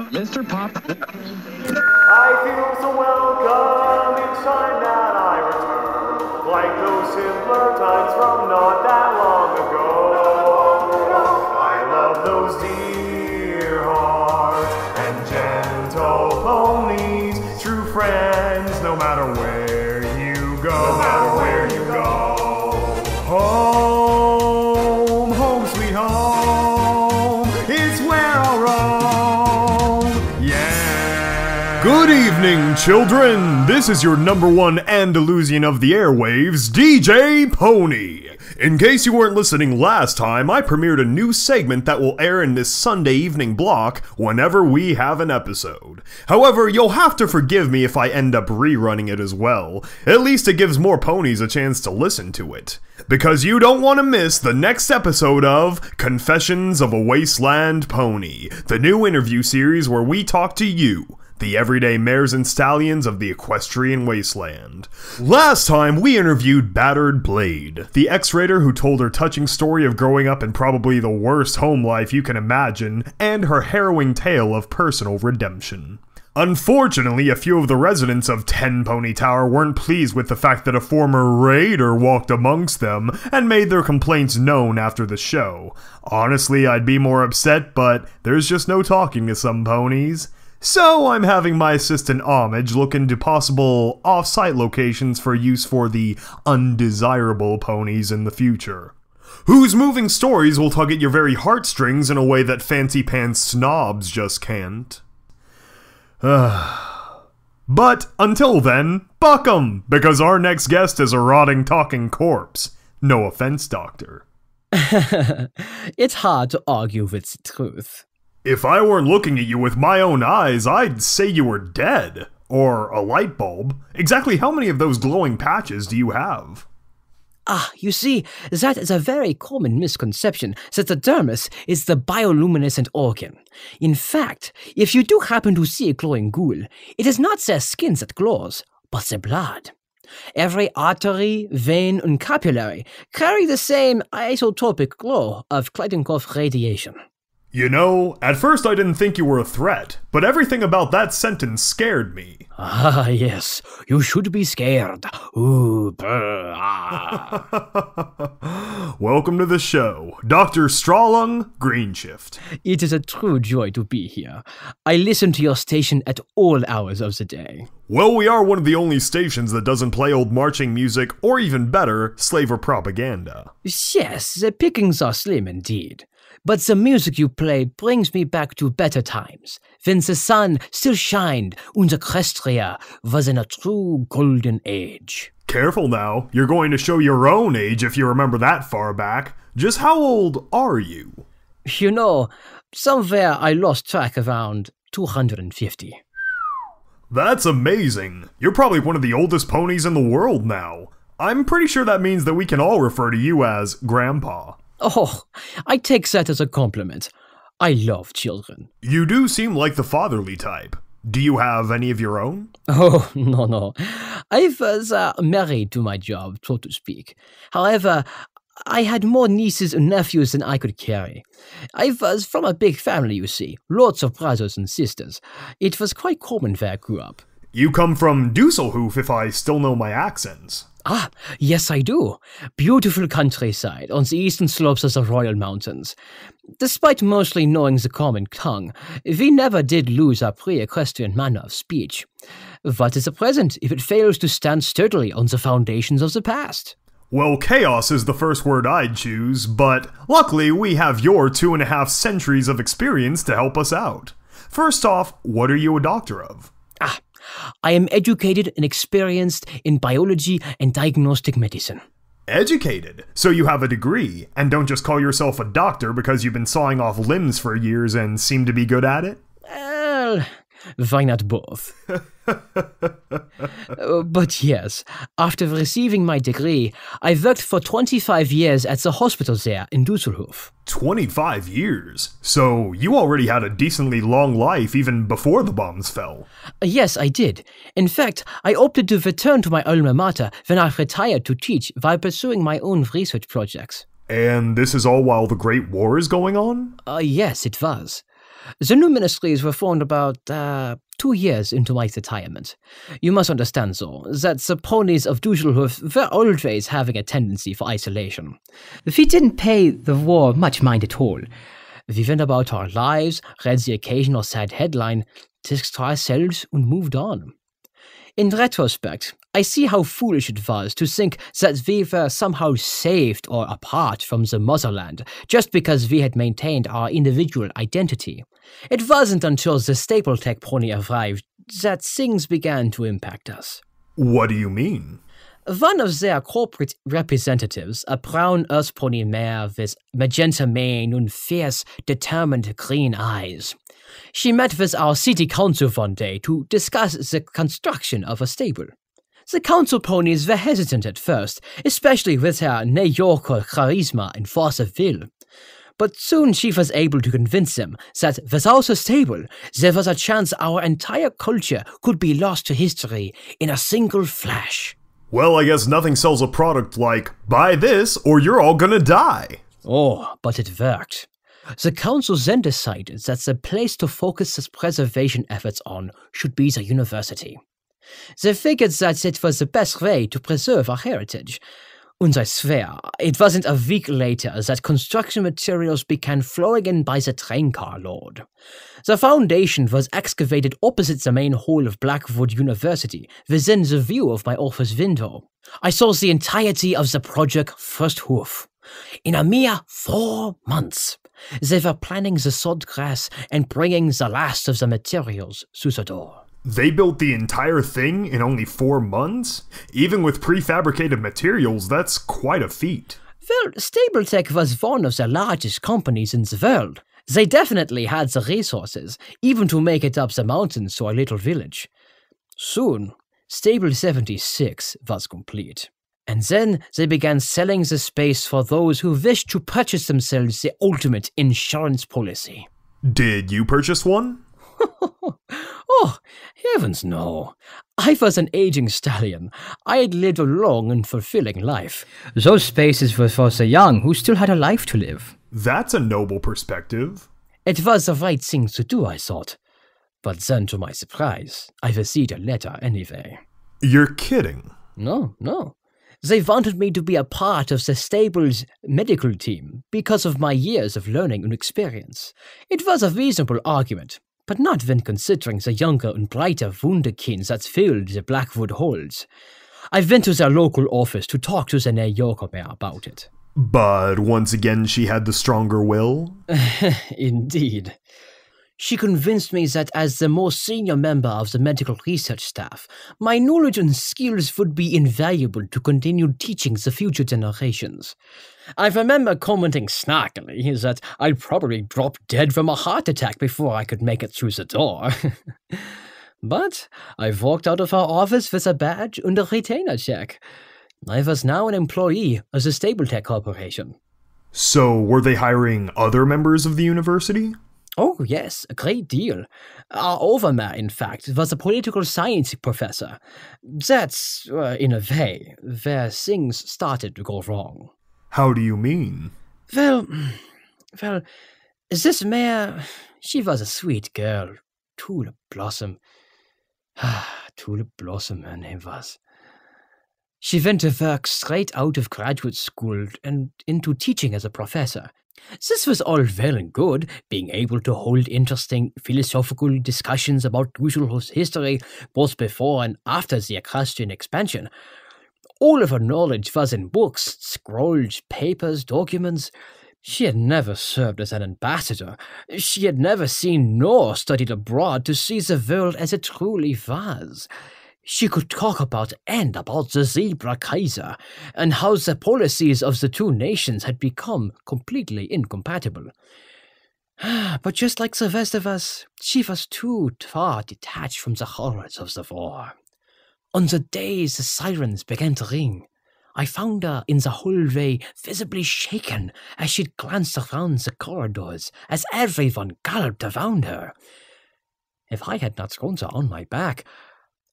Mr. Pop. I feel so welcome each time that I return, like those simpler times from not that long ago. I love those dear hearts and gentle ponies, true friends, no matter where you go. No matter where you go. Home, home sweet home, it's where I'll roam. Yeah. Good evening, children! This is your #1 Andalusian of the airwaves, DJ Pony! In case you weren't listening last time, I premiered a new segment that will air in this Sunday evening block whenever we have an episode. However, you'll have to forgive me if I end up rerunning it as well. At least it gives more ponies a chance to listen to it. Because you don't want to miss the next episode of Confessions of a Wasteland Pony, the new interview series where we talk to you, the everyday mares and stallions of the Equestrian Wasteland. Last time, we interviewed Battered Blade, the X-Raider who told her touching story of growing up in probably the worst home life you can imagine, and her harrowing tale of personal redemption. Unfortunately, a few of the residents of 10 Pony Tower weren't pleased with the fact that a former raider walked amongst them and made their complaints known after the show. Honestly, I'd be more upset, but there's just no talking to some ponies. So I'm having my assistant Homage look into possible off-site locations for use for the undesirable ponies in the future, whose moving stories will tug at your very heartstrings in a way that fancy-pants snobs just can't. But until then, buck 'em, because our next guest is a rotting talking corpse. No offense, Doctor. It's hard to argue with the truth. If I weren't looking at you with my own eyes, I'd say you were dead. Or a light bulb. Exactly how many of those glowing patches do you have? You see, that is a very common misconception that the dermis is the bioluminescent organ. In fact, if you do happen to see a glowing ghoul, it is not their skin that glows, but their blood. Every artery, vein, and capillary carry the same isotopic glow of Kleitenkopf radiation. You know, at first I didn't think you were a threat, but everything about that sentence scared me. Ah, yes, you should be scared. Ooh, brr, ah. Welcome to the show, Dr. Strawlung Greenshift. It is a true joy to be here. I listen to your station at all hours of the day. Well, we are one of the only stations that doesn't play old marching music, or even better, slaver propaganda. Yes, the pickings are slim indeed. But the music you play brings me back to better times, when the sun still shined and Equestria was in a true golden age. Careful now, you're going to show your own age if you remember that far back. Just how old are you? You know, somewhere I lost track around 250. That's amazing. You're probably one of the oldest ponies in the world now. I'm pretty sure that means that we can all refer to you as Grandpa. Oh, I take that as a compliment. I love children. You do seem like the fatherly type. Do you have any of your own? Oh, no. I was married to my job, so to speak. However, I had more nieces and nephews than I could carry. I was from a big family, you see. Lots of brothers and sisters. It was quite common where I grew up. You come from Dusselhof, if I still know my accents. Ah, yes I do. Beautiful countryside on the eastern slopes of the Royal Mountains. Despite mostly knowing the common tongue, we never did lose our pre-equestrian manner of speech. What is the present if it fails to stand sturdily on the foundations of the past? Well, chaos is the first word I'd choose, but luckily we have your 2.5 centuries of experience to help us out. First off, what are you a doctor of? I am educated and experienced in biology and diagnostic medicine. Educated? So you have a degree, and don't just call yourself a doctor because you've been sawing off limbs for years and seem to be good at it? Well, Why not both? But yes, after receiving my degree, I worked for 25 years at the hospital there in Düsseldorf. 25 years? So you already had a decently long life even before the bombs fell. Yes, I did. In fact, I opted to return to my alma mater when I retired to teach while pursuing my own research projects. And this is all while the Great War is going on? Yes, it was. The new ministries were formed about 2 years into my retirement. You must understand, though, that the ponies of Düsseldorf were always having a tendency for isolation. We didn't pay the war much mind at all. We went about our lives, read the occasional sad headline, ticked ourselves, and moved on. In retrospect, I see how foolish it was to think that we were somehow saved or apart from the motherland just because we had maintained our individual identity. It wasn't until the Stable-Tec pony arrived that things began to impact us. What do you mean? One of their corporate representatives, a brown earth pony mare with magenta mane and fierce, determined green eyes. She met with our city council one day to discuss the construction of a stable. The council ponies were hesitant at first, especially with her New Yorker charisma and force of will. But soon she was able to convince them that without a stable, there was a chance our entire culture could be lost to history in a single flash. Well, I guess nothing sells a product like, buy this or you're all gonna die. Oh, but it worked. The council then decided that the place to focus its preservation efforts on should be the university. They figured that it was the best way to preserve our heritage. And I swear, it wasn't a week later that construction materials began flowing in by the train car load. The foundation was excavated opposite the main hall of Blackwood University, within the view of my office window. I saw the entirety of the project firsthoof. In a mere 4 months, they were planning the sod grass and bringing the last of the materials through the door. They built the entire thing in only 4 months? Even with prefabricated materials, that's quite a feat. Well, Stable-Tec was one of the largest companies in the world. They definitely had the resources, even to make it up the mountains to our little village. Soon, Stable 76 was complete. And then they began selling the space for those who wished to purchase themselves the ultimate insurance policy. Did you purchase one? Oh, heavens no. I was an aging stallion. I had lived a long and fulfilling life. Those spaces were for the young who still had a life to live. That's a noble perspective. It was the right thing to do, I thought. But then, to my surprise, I received a letter anyway. You're kidding. No. They wanted me to be a part of the stable's medical team because of my years of learning and experience. It was a reasonable argument, but not when considering the younger and brighter wunderkinds that filled the Blackwood halls. I went to their local office to talk to the New Yorker mayor about it. But once again she had the stronger will? Indeed. She convinced me that as the most senior member of the medical research staff, my knowledge and skills would be invaluable to continue teaching the future generations. I remember commenting snarkily that I'd probably drop dead from a heart attack before I could make it through the door. But I walked out of her office with a badge and a retainer check. I was now an employee of the Stable-Tec Corporation. So, were they hiring other members of the university? Oh, yes, a great deal. Our overmayor, in fact, was a political science professor. That's, in a way, where things started to go wrong. How do you mean? Well, this mayor, she was a sweet girl. Tulip Blossom. Tulip Blossom, her name was. She went to work straight out of graduate school and into teaching as a professor. This was all well and good, being able to hold interesting philosophical discussions about Düsseldorf's history both before and after the Equestrian expansion. All of her knowledge was in books, scrolls, papers, documents. She had never served as an ambassador. She had never seen nor studied abroad to see the world as it truly was. She could talk about the Zebra Kaiser and how the policies of the two nations had become completely incompatible. But just like the rest of us, she was too far detached from the horrors of the war. On the day the sirens began to ring, I found her in the hallway, visibly shaken as she glanced around the corridors as everyone galloped around her. If I had not thrown her on my back,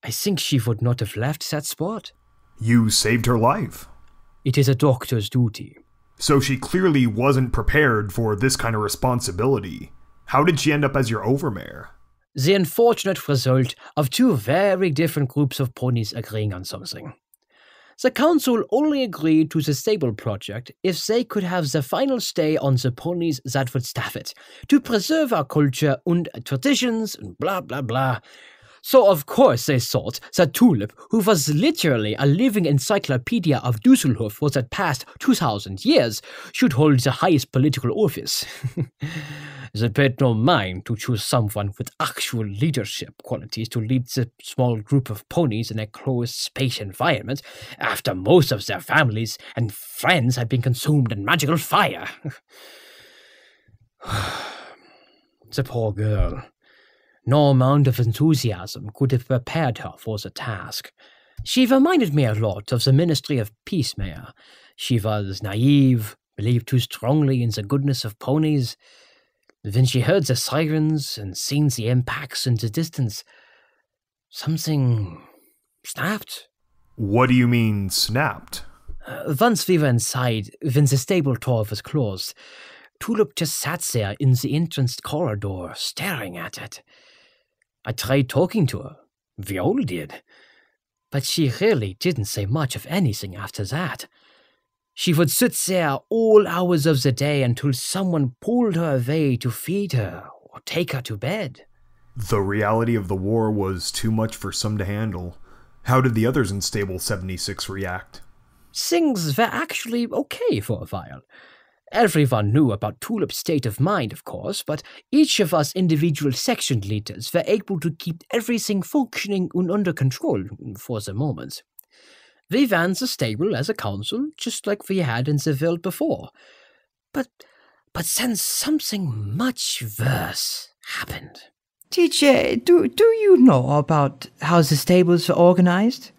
I think she would not have left that spot. You saved her life. It is a doctor's duty. So she clearly wasn't prepared for this kind of responsibility. How did she end up as your overmare? The unfortunate result of two very different groups of ponies agreeing on something. The council only agreed to the stable project if they could have the final say on the ponies that would staff it, to preserve our culture and traditions and blah blah blah. So of course they thought that Tulip, who was literally a living encyclopedia of Dusseldorf for the past 2,000 years, should hold the highest political office. They paid no mind to choose someone with actual leadership qualities to lead the small group of ponies in a closed space environment, after most of their families and friends had been consumed in magical fire. The poor girl. No amount of enthusiasm could have prepared her for the task. She reminded me a lot of the Ministry of Peacemaker. She was naive, believed too strongly in the goodness of ponies. When she heard the sirens and seen the impacts in the distance, something snapped. What do you mean, snapped? Once we were inside, when the stable door was closed, Tulip just sat there in the entrance corridor, staring at it. I tried talking to her. We all did. But she really didn't say much of anything after that. She would sit there all hours of the day until someone pulled her away to feed her or take her to bed. The reality of the war was too much for some to handle. How did the others in Stable 76 react? Things were actually okay for a while. Everyone knew about Tulip's state of mind, of course, but each of us individual section leaders were able to keep everything functioning and under control for the moment. We ran the stable as a council, just like we had in the world before. But then something much worse happened. DJ, do you know about how the stables were organized?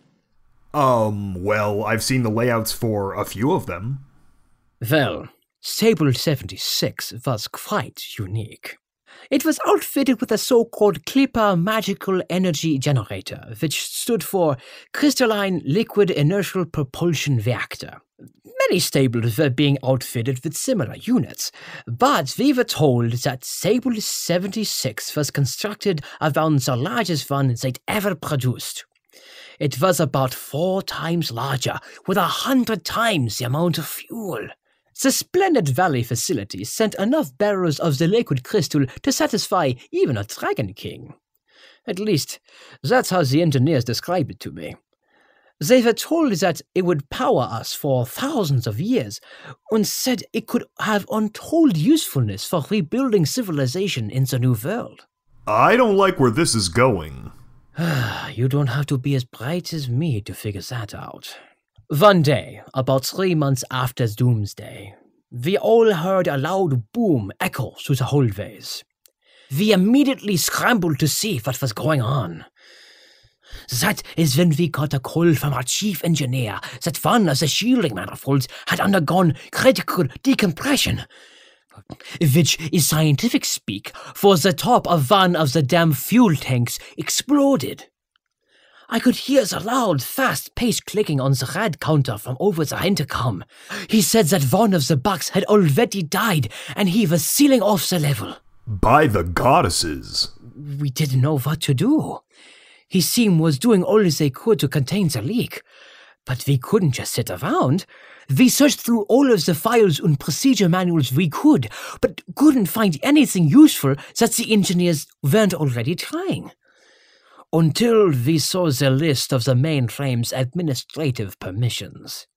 Well, I've seen the layouts for a few of them. Well, Stable 76 was quite unique. It was outfitted with a so-called Clipper Magical Energy Generator, which stood for Crystalline Liquid Inertial Propulsion Reactor. Many stables were being outfitted with similar units, but we were told that Stable 76 was constructed around the largest one they'd ever produced. It was about 4 times larger, with 100 times the amount of fuel. The Splendid Valley facility sent enough barrels of the liquid crystal to satisfy even a Dragon King. At least, that's how the engineers described it to me. They were told that it would power us for thousands of years, and said it could have untold usefulness for rebuilding civilization in the New World. I don't like where this is going. You don't have to be as bright as me to figure that out. One day, about 3 months after Doomsday, we all heard a loud boom echo through the hallways. We immediately scrambled to see what was going on. That is when we got a call from our chief engineer that one of the shielding manifolds had undergone critical decompression, which is scientific speak for the top of one of the damn fuel tanks exploded. I could hear the loud, fast-paced clicking on the rad counter from over the intercom. He said that one of the bugs had already died, and he was sealing off the level. By the goddesses. We didn't know what to do. His team was doing all they could to contain the leak. But we couldn't just sit around. We searched through all of the files and procedure manuals we could, but couldn't find anything useful that the engineers weren't already trying. Until we saw the list of the mainframe's administrative permissions.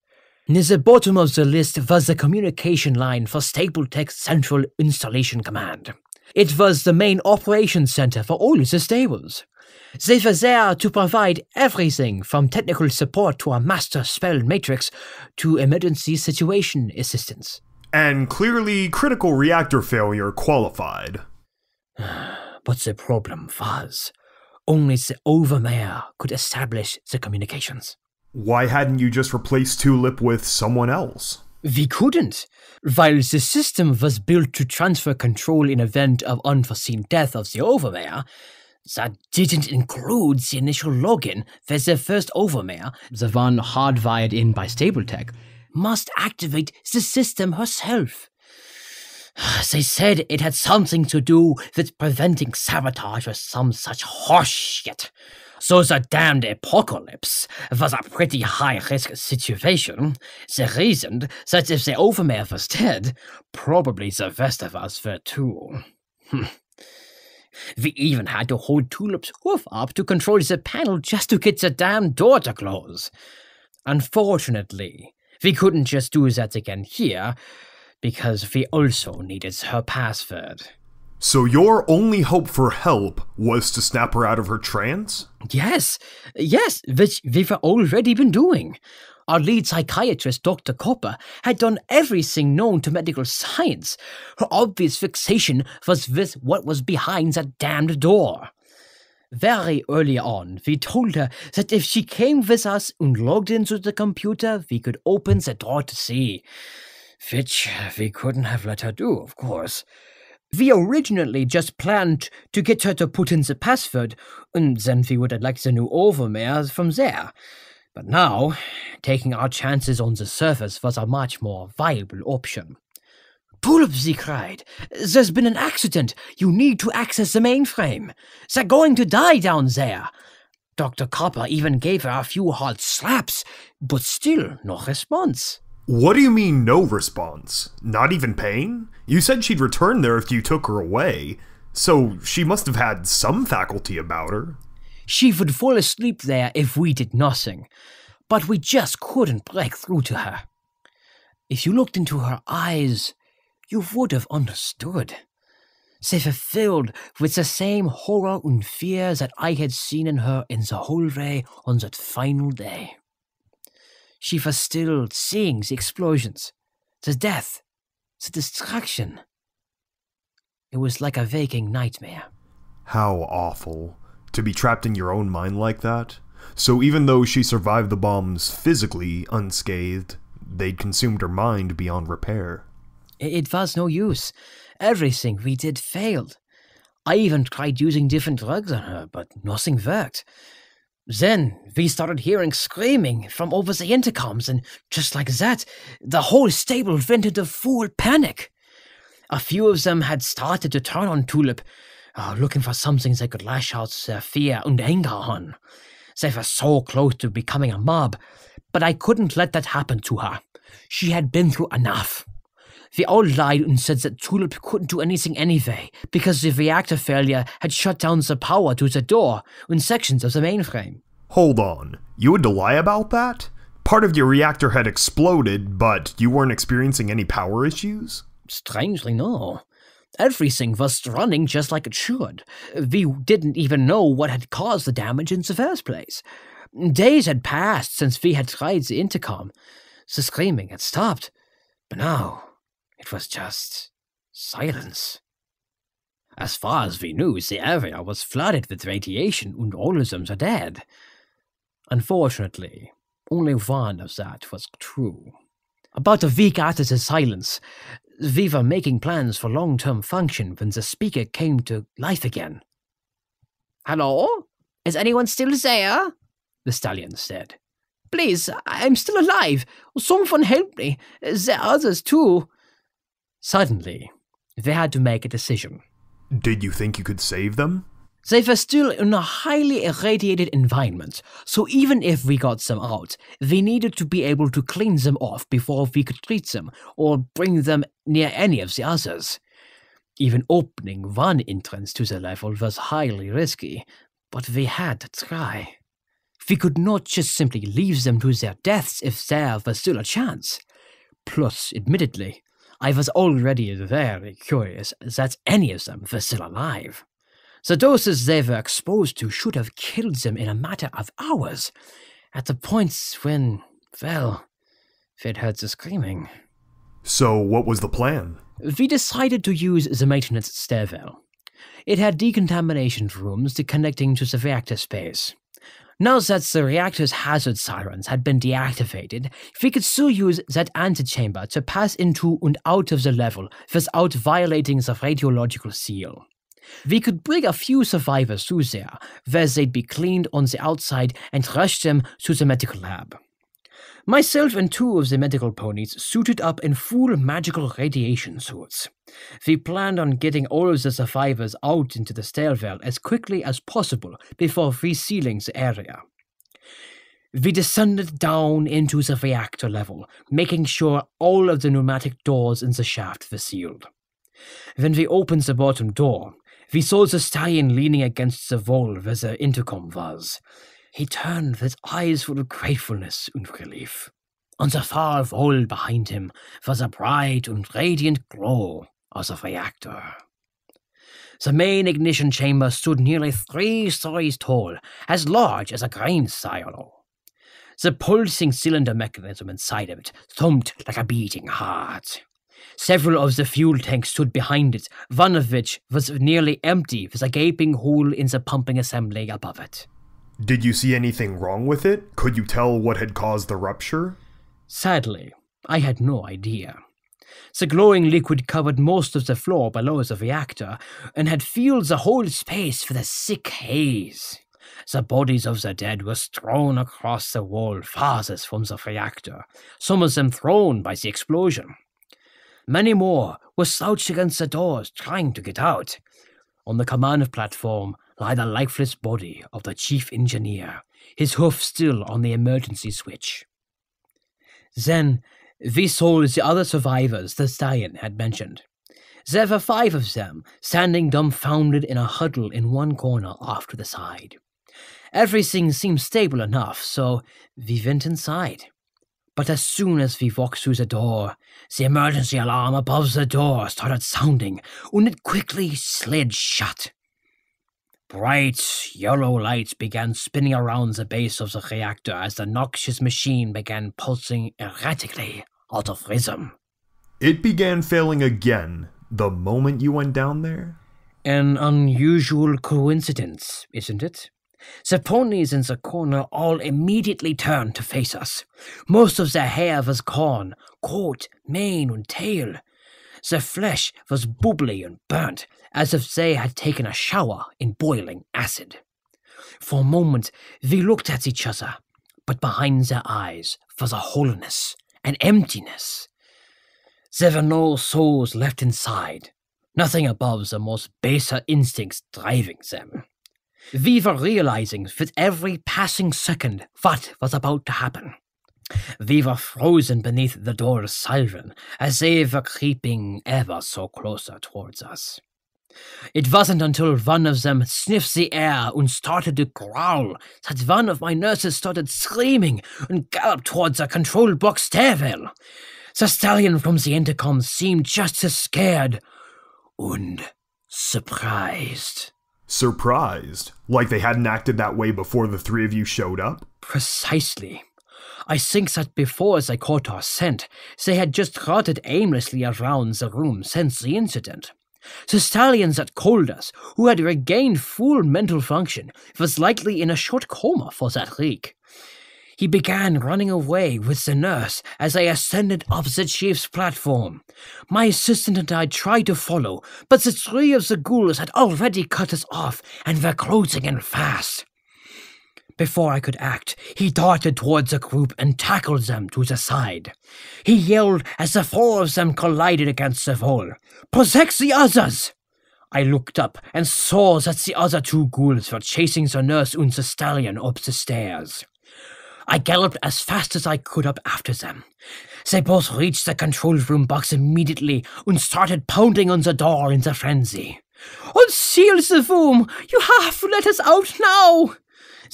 Near the bottom of the list was the communication line for Stable-Tec Central Installation Command. It was the main operations center for all the stables. They were there to provide everything from technical support to a master spell matrix to emergency situation assistance. And clearly critical reactor failure qualified. But the problem was, only the Overmare could establish the communications. Why hadn't you just replaced Tulip with someone else? We couldn't. While the system was built to transfer control in event of unforeseen death of the Overmare, that didn't include the initial login where the first Overmare, the one hardwired in by Stable-Tec, must activate the system herself. They said it had something to do with preventing sabotage or some such horse shit. So the damned apocalypse was a pretty high-risk situation. They reasoned that if the Overmare was dead, probably the rest of us were too. We even had to hold Tulip's hoof up to control the panel just to get the damn door to close. Unfortunately, we couldn't just do that again here, because we also needed her password. So your only hope for help was to snap her out of her trance? Yes, which we've already been doing. Our lead psychiatrist, Dr. Copper, had done everything known to medical science. Her obvious fixation was with what was behind that damned door. Very early on, we told her that if she came with us and logged into the computer, we could open the door to see. Which we couldn't have let her do, of course. We originally just planned to get her to put in the password, and then we would elect the new Overmare from there. But now, taking our chances on the surface was a much more viable option. Tulip, she cried. There's been an accident. You need to access the mainframe. They're going to die down there. Dr. Copper even gave her a few hard slaps, but still no response. What do you mean, no response? Not even pain? You said she'd return there if you took her away, so she must have had some faculty about her. She would fall asleep there if we did nothing, but we just couldn't break through to her. If you looked into her eyes, you would have understood. They were filled with the same horror and fear that I had seen in her in the hallway on that final day. She was still seeing the explosions, the death, the destruction. It was like a waking nightmare. How awful. To be trapped in your own mind like that. So even though she survived the bombs physically unscathed, they'd consumed her mind beyond repair. It was no use. Everything we did failed. I even tried using different drugs on her, but nothing worked. Then we started hearing screaming from over the intercoms, and just like that, the whole stable went into full panic. A few of them had started to turn on Tulip, looking for something they could lash out their fear and anger on. They were so close to becoming a mob, but I couldn't let that happen to her. She had been through enough. We all lied and said that Tulip couldn't do anything anyway, because the reactor failure had shut down the power to the door and sections of the mainframe. Hold on, you had to lie about that? Part of your reactor had exploded, but you weren't experiencing any power issues? Strangely, no. Everything was running just like it should. We didn't even know what had caused the damage in the first place. Days had passed since we had tried the intercom. The screaming had stopped, but now it was just silence. As far as we knew, the area was flooded with radiation and all of them are dead. Unfortunately, only one of that was true. About a week after the silence, we were making plans for long-term function when the speaker came to life again. "Hello? Is anyone still there?" the stallion said. "Please, I'm still alive. Someone help me. There are others too." Suddenly, they had to make a decision. Did you think you could save them? They were still in a highly irradiated environment, so even if we got them out, we needed to be able to clean them off before we could treat them or bring them near any of the others. Even opening one entrance to the level was highly risky, but we had to try. We could not just simply leave them to their deaths if there was still a chance. Plus, admittedly, I was already very curious that any of them were still alive. The doses they were exposed to should have killed them in a matter of hours, at the points when, well, they'd heard the screaming. So what was the plan? We decided to use the maintenance stairwell. It had decontamination rooms connecting to the reactor space. Now that the reactor's hazard sirens had been deactivated, we could still use that antechamber to pass into and out of the level without violating the radiological seal. We could bring a few survivors through there, where they'd be cleaned on the outside and rush them to the medical lab. Myself and 2 of the medical ponies suited up in full magical radiation suits. We planned on getting all of the survivors out into the stairwell as quickly as possible before resealing the area. We descended down into the reactor level, making sure all of the pneumatic doors in the shaft were sealed. When we opened the bottom door, we saw the stallion leaning against the wall where the intercom was. He turned with eyes full of gratefulness and relief. On the far wall behind him was a bright and radiant glow of the reactor. The main ignition chamber stood nearly 3 stories tall, as large as a grain silo. The pulsing cylinder mechanism inside of it thumped like a beating heart. Several of the fuel tanks stood behind it, one of which was nearly empty with a gaping hole in the pumping assembly above it. Did you see anything wrong with it? Could you tell what had caused the rupture? Sadly, I had no idea. The glowing liquid covered most of the floor below the reactor and had filled the whole space with a sick haze. The bodies of the dead were strewn across the wall farthest from the reactor, some of them thrown by the explosion. Many more were slouched against the doors, trying to get out. On the command platform lay the lifeless body of the chief engineer, his hoof still on the emergency switch. Then we saw the other survivors the stallion had mentioned. There were 5 of them, standing dumbfounded in a huddle in one corner off to the side. Everything seemed stable enough, so we went inside. But as soon as we walked through the door, the emergency alarm above the door started sounding, and it quickly slid shut. Bright yellow lights began spinning around the base of the reactor as the noxious machine began pulsing erratically out of rhythm. It began failing again the moment you went down there? An unusual coincidence, isn't it? The ponies in the corner all immediately turned to face us. Most of their hair was gone, coat, mane, and tail. The flesh was bubbly and burnt, as if they had taken a shower in boiling acid. For a moment, we looked at each other, but behind their eyes was a hollowness, an emptiness. There were no souls left inside, nothing above the most baser instincts driving them. We were realizing with every passing second what was about to happen. We were frozen beneath the door's siren as they were creeping ever so closer towards us. It wasn't until one of them sniffed the air and started to growl that one of my nurses started screaming and galloped towards the control box stairwell. The stallion from the intercom seemed just as scared and surprised. Surprised? Like they hadn't acted that way before the 3 of you showed up? Precisely. I think that before they caught our scent, they had just trotted aimlessly around the room since the incident. The stallion that called us, who had regained full mental function, was likely in a short coma for that week. He began running away with the nurse as I ascended up the chief's platform. My assistant and I tried to follow, but the 3 of the ghouls had already cut us off and were closing in fast. Before I could act, he darted towards the group and tackled them to the side. He yelled as the 4 of them collided against the wall, "Protect the others!" I looked up and saw that the other 2 ghouls were chasing the nurse and the stallion up the stairs. I galloped as fast as I could up after them. They both reached the control room box immediately and started pounding on the door in a frenzy. "Unseal the room! You have to let us out now!"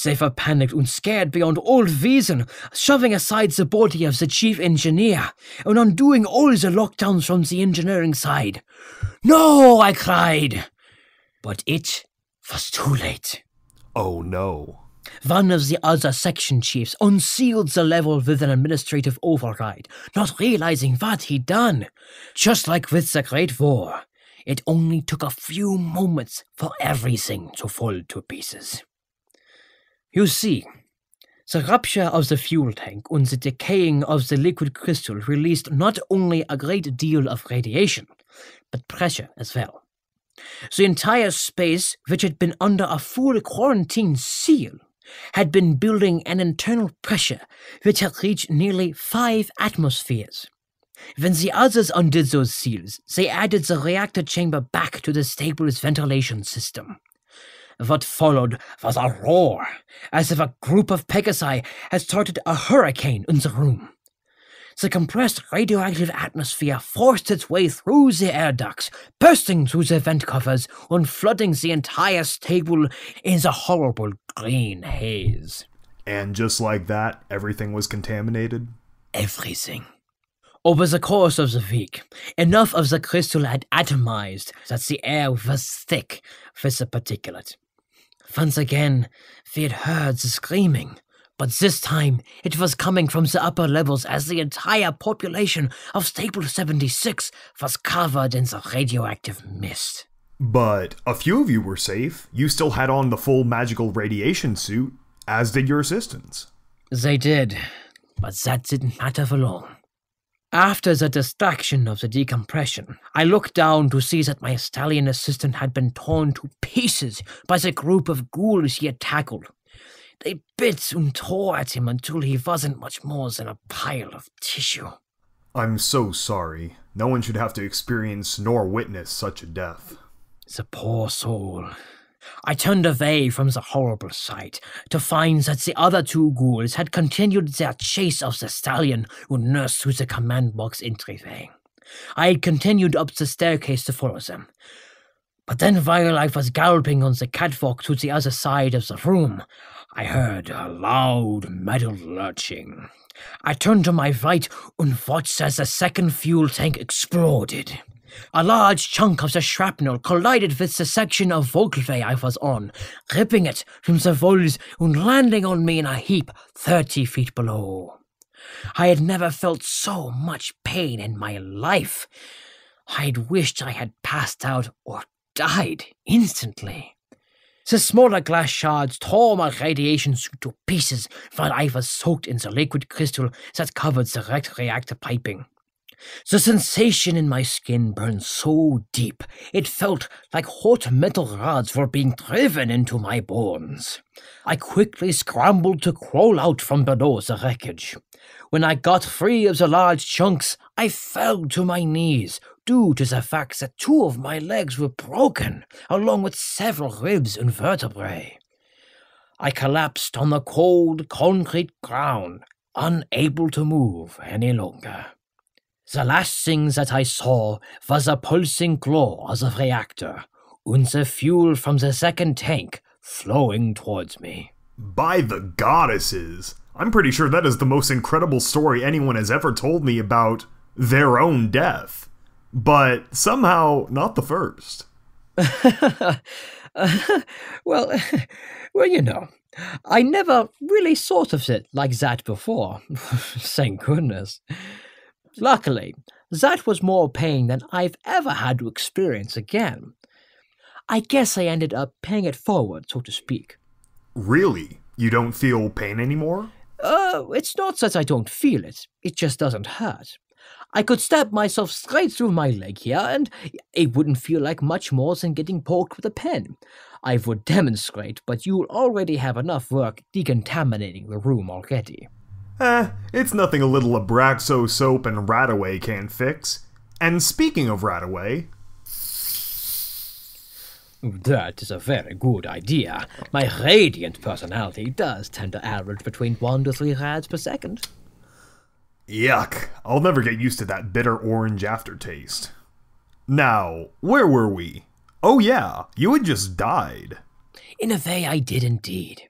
They were panicked and scared beyond all reason, shoving aside the body of the chief engineer and undoing all the lockdowns from the engineering side. "No!" I cried. But it was too late. Oh no. One of the other section chiefs unsealed the level with an administrative override, not realizing what he'd done. Just like with the Great War, it only took a few moments for everything to fall to pieces. You see, the rupture of the fuel tank and the decaying of the liquid crystal released not only a great deal of radiation, but pressure as well. The entire space, which had been under a full quarantine seal, had been building an internal pressure which had reached nearly 5 atmospheres. When the others undid those seals, they added the reactor chamber back to the stable's ventilation system. What followed was a roar, as if a group of Pegasi had started a hurricane in the room. The compressed radioactive atmosphere forced its way through the air ducts, bursting through the vent covers and flooding the entire stable in the horrible green haze. And just like that, everything was contaminated? Everything. Over the course of the week, enough of the crystal had atomized that the air was thick with the particulate. Once again, we had heard the screaming, but this time it was coming from the upper levels as the entire population of Stable 76 was covered in the radioactive mist. But a few of you were safe. You still had on the full magical radiation suit, as did your assistants. They did, but that didn't matter for long. After the distraction of the decompression, I looked down to see that my stallion assistant had been torn to pieces by the group of ghouls he had tackled. They bit and tore at him until he wasn't much more than a pile of tissue. I'm so sorry. No one should have to experience nor witness such a death. The poor soul. I turned away from the horrible sight to find that the other 2 ghouls had continued their chase of the stallion and nursed through the command box entryway. I had continued up the staircase to follow them. But then while I was galloping on the catwalk to the other side of the room, I heard a loud metal lurching. I turned to my right and watched as the second fuel tank exploded. A large chunk of the shrapnel collided with the section of walkway I was on, ripping it from the walls and landing on me in a heap 30 feet below. I had never felt so much pain in my life. I had wished I had passed out or died instantly. The smaller glass shards tore my radiation suit to pieces while I was soaked in the liquid crystal that covered the reactor piping. The sensation in my skin burned so deep, it felt like hot metal rods were being driven into my bones. I quickly scrambled to crawl out from below the wreckage. When I got free of the large chunks, I fell to my knees, due to the fact that 2 of my legs were broken, along with several ribs and vertebrae. I collapsed on the cold concrete ground, unable to move any longer. The last thing that I saw was a pulsing glow of the reactor, and the fuel from the second tank flowing towards me. By the goddesses! I'm pretty sure that is the most incredible story anyone has ever told me about their own death. But somehow not the first. Well, you know, I never really thought of it like that before. Thank goodness. Luckily, that was more pain than I've ever had to experience again. I guess I ended up paying it forward, so to speak. Really? You don't feel pain anymore? It's not that I don't feel it. It just doesn't hurt. I could stab myself straight through my leg here, and it wouldn't feel like much more than getting poked with a pen. I would demonstrate, but you'll already have enough work decontaminating the room already. It's nothing a little Abraxo soap and Rataway can't fix. And speaking of Rataway... That is a very good idea. My radiant personality does tend to average between 1 to 3 rads per second. Yuck. I'll never get used to that bitter orange aftertaste. Now, where were we? Oh yeah, you had just died. In a way, I did indeed.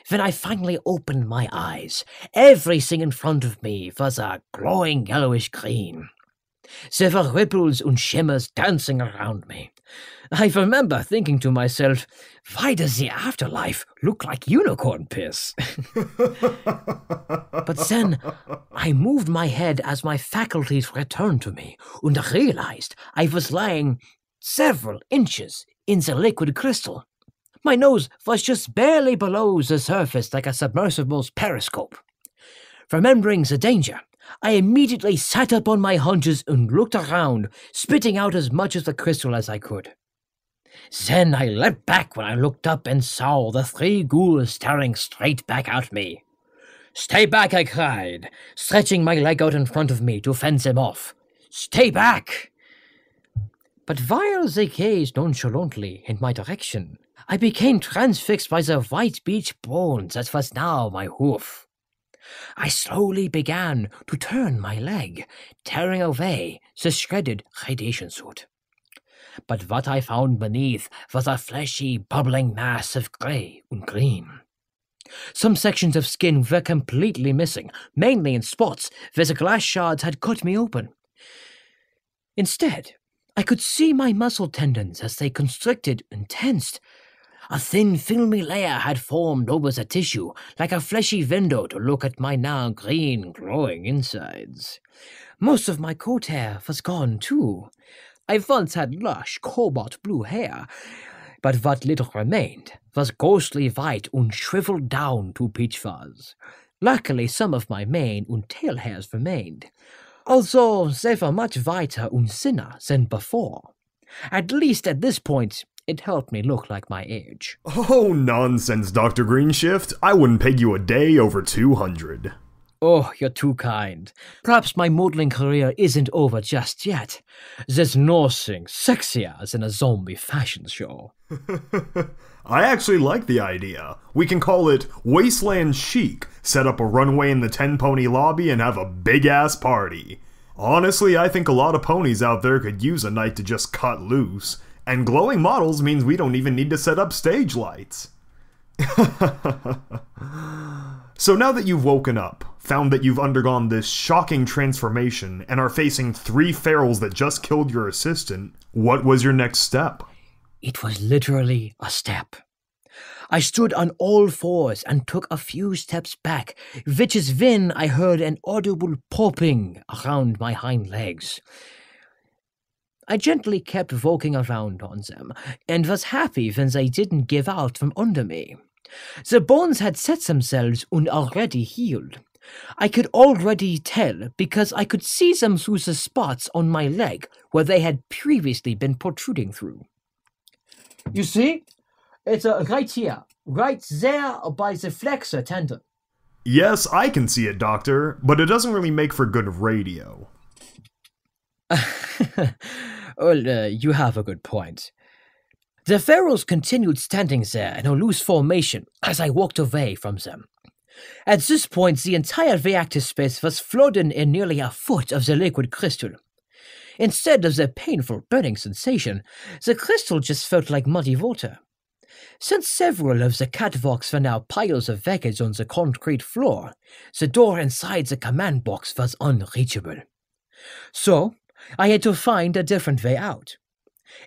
When I finally opened my eyes, everything in front of me was a glowing yellowish green. There were ripples and shimmers dancing around me. I remember thinking to myself, why does the afterlife look like unicorn piss? But then I moved my head as my faculties returned to me and realized I was lying several inches in the liquid crystal. My nose was just barely below the surface like a submersible's periscope. Remembering the danger, I immediately sat up on my haunches and looked around, spitting out as much of the crystal as I could. Then I leapt back when I looked up and saw the 3 ghouls staring straight back at me. "Stay back," I cried, stretching my leg out in front of me to fence them off. "Stay back!" But while they gazed nonchalantly in my direction, I became transfixed by the white beach bone that was now my hoof. I slowly began to turn my leg, tearing away the shredded radiation suit. But what I found beneath was a fleshy, bubbling mass of grey and green. Some sections of skin were completely missing, mainly in spots where the glass shards had cut me open. Instead, I could see my muscle tendons as they constricted and tensed. A thin, filmy layer had formed over the tissue, like a fleshy window to look at my now green, glowing insides. Most of my coat hair was gone, too. I once had lush, cobalt blue hair, but what little remained was ghostly white and shriveled down to peach fuzz. Luckily, some of my mane and tail hairs remained, although they were much whiter and thinner than before. At least at this point, it helped me look like my age. Oh, nonsense, Dr. Greenshift. I wouldn't peg you a day over 200. Oh, you're too kind. Perhaps my modeling career isn't over just yet. There's nothing sexier than a zombie fashion show. I actually like the idea. We can call it Wasteland Chic, set up a runway in the 10-pony lobby and have a big-ass party. Honestly, I think a lot of ponies out there could use a night to just cut loose. And glowing models means we don't even need to set up stage lights. So now that you've woken up, found that you've undergone this shocking transformation, and are facing 3 ferals that just killed your assistant, what was your next step? It was literally a step. I stood on all fours and took a few steps back, which is when I heard an audible popping around my hind legs. I gently kept walking around on them, and was happy when they didn't give out from under me. The bones had set themselves and already healed. I could already tell because I could see them through the spots on my leg where they had previously been protruding through. You see? It's right here, right there by the flexor tendon. Yes, I can see it, Doctor, but it doesn't really make for good radio. Well, you have a good point. The ferals continued standing there in a loose formation as I walked away from them. At this point, the entire reactor space was flooded in nearly a foot of the liquid crystal. Instead of the painful burning sensation, the crystal just felt like muddy water. Since several of the catwalks were now piles of wreckage on the concrete floor, the door inside the command box was unreachable. So, I had to find a different way out.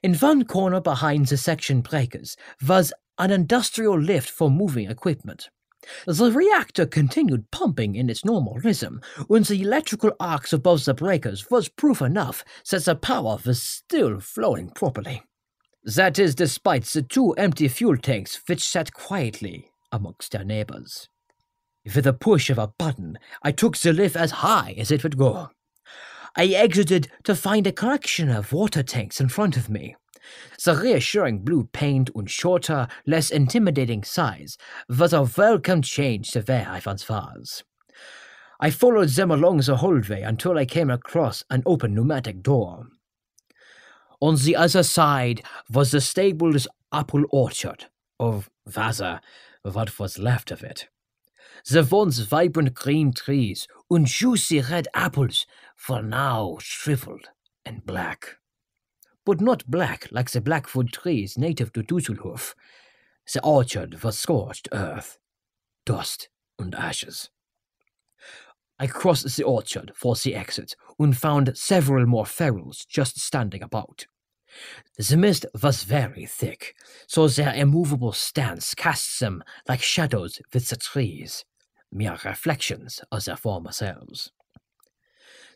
In one corner behind the section breakers was an industrial lift for moving equipment. The reactor continued pumping in its normal rhythm, and the electrical arcs above the breakers was proof enough that the power was still flowing properly. That is despite the 2 empty fuel tanks which sat quietly amongst their neighbors. With a push of a button, I took the lift as high as it would go. I exited to find a collection of water tanks in front of me. The reassuring blue paint and shorter, less intimidating size was a welcome change to where I once was. I followed them along the hallway until I came across an open pneumatic door. On the other side was the stable's apple orchard, or rather, what was left of it. The once vibrant green trees and juicy red apples were now shriveled and black. But not black like the blackwood trees native to Düsseldorf. The orchard was scorched earth, dust and ashes. I crossed the orchard for the exit and found several more ferals just standing about. The mist was very thick, so their immovable stance casts them like shadows with the trees, mere reflections of their former selves.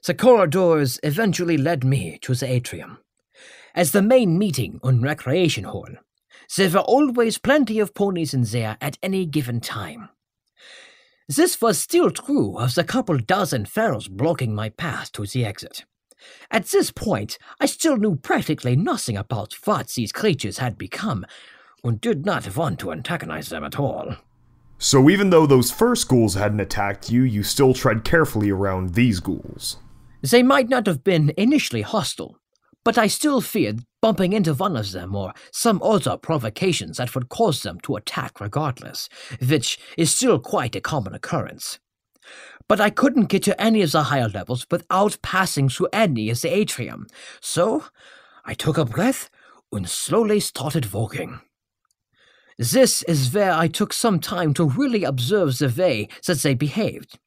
The corridors eventually led me to the atrium. As the main meeting and recreation hall, there were always plenty of ponies in there at any given time. This was still true of the couple dozen ferals blocking my path to the exit. At this point, I still knew practically nothing about what these creatures had become, and did not want to antagonize them at all. So even though those first ghouls hadn't attacked you, you still tread carefully around these ghouls. They might not have been initially hostile, but I still feared bumping into one of them or some other provocations that would cause them to attack regardless, which is still quite a common occurrence. But I couldn't get to any of the higher levels without passing through any of the atrium, so I took a breath and slowly started walking. This is where I took some time to really observe the way that they behaved.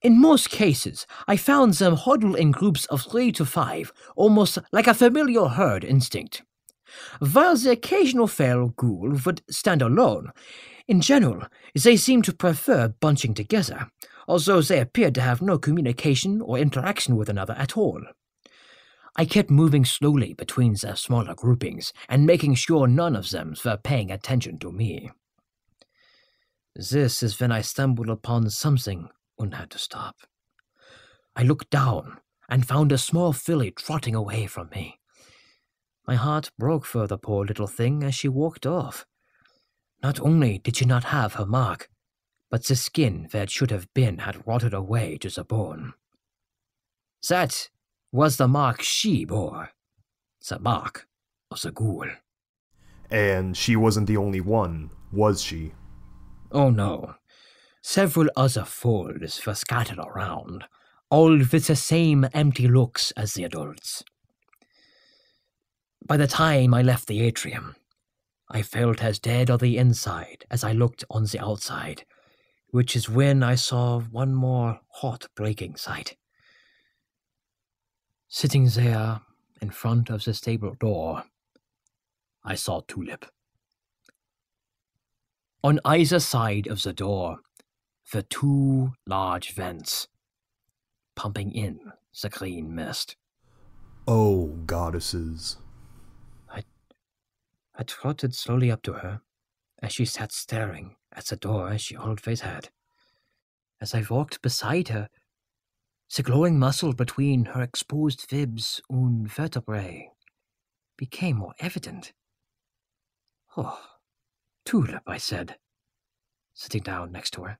In most cases, I found them huddled in groups of 3 to 5, almost like a familiar herd instinct. While the occasional feral ghoul would stand alone, in general, they seemed to prefer bunching together, although they appeared to have no communication or interaction with another at all. I kept moving slowly between their smaller groupings and making sure none of them were paying attention to me. This is when I stumbled upon something and had to stop. I looked down and found a small filly trotting away from me. My heart broke for the poor little thing as she walked off. Not only did she not have her mark, but the skin where it should have been had rotted away to the bone. That was the mark she bore, the mark of the ghoul. And she wasn't the only one, was she? Oh no. Several other foals were scattered around, all with the same empty looks as the adults. By the time I left the atrium, I felt as dead on the inside as I looked on the outside, which is when I saw one more heart-breaking sight. Sitting there in front of the stable door, I saw Tulip. On either side of the door were 2 large vents, pumping in the green mist. Oh, goddesses. I trotted slowly up to her, as she sat staring at the door as she always had. As I walked beside her, the glowing muscle between her exposed ribs and vertebrae became more evident. Oh, Tulip, I said, sitting down next to her.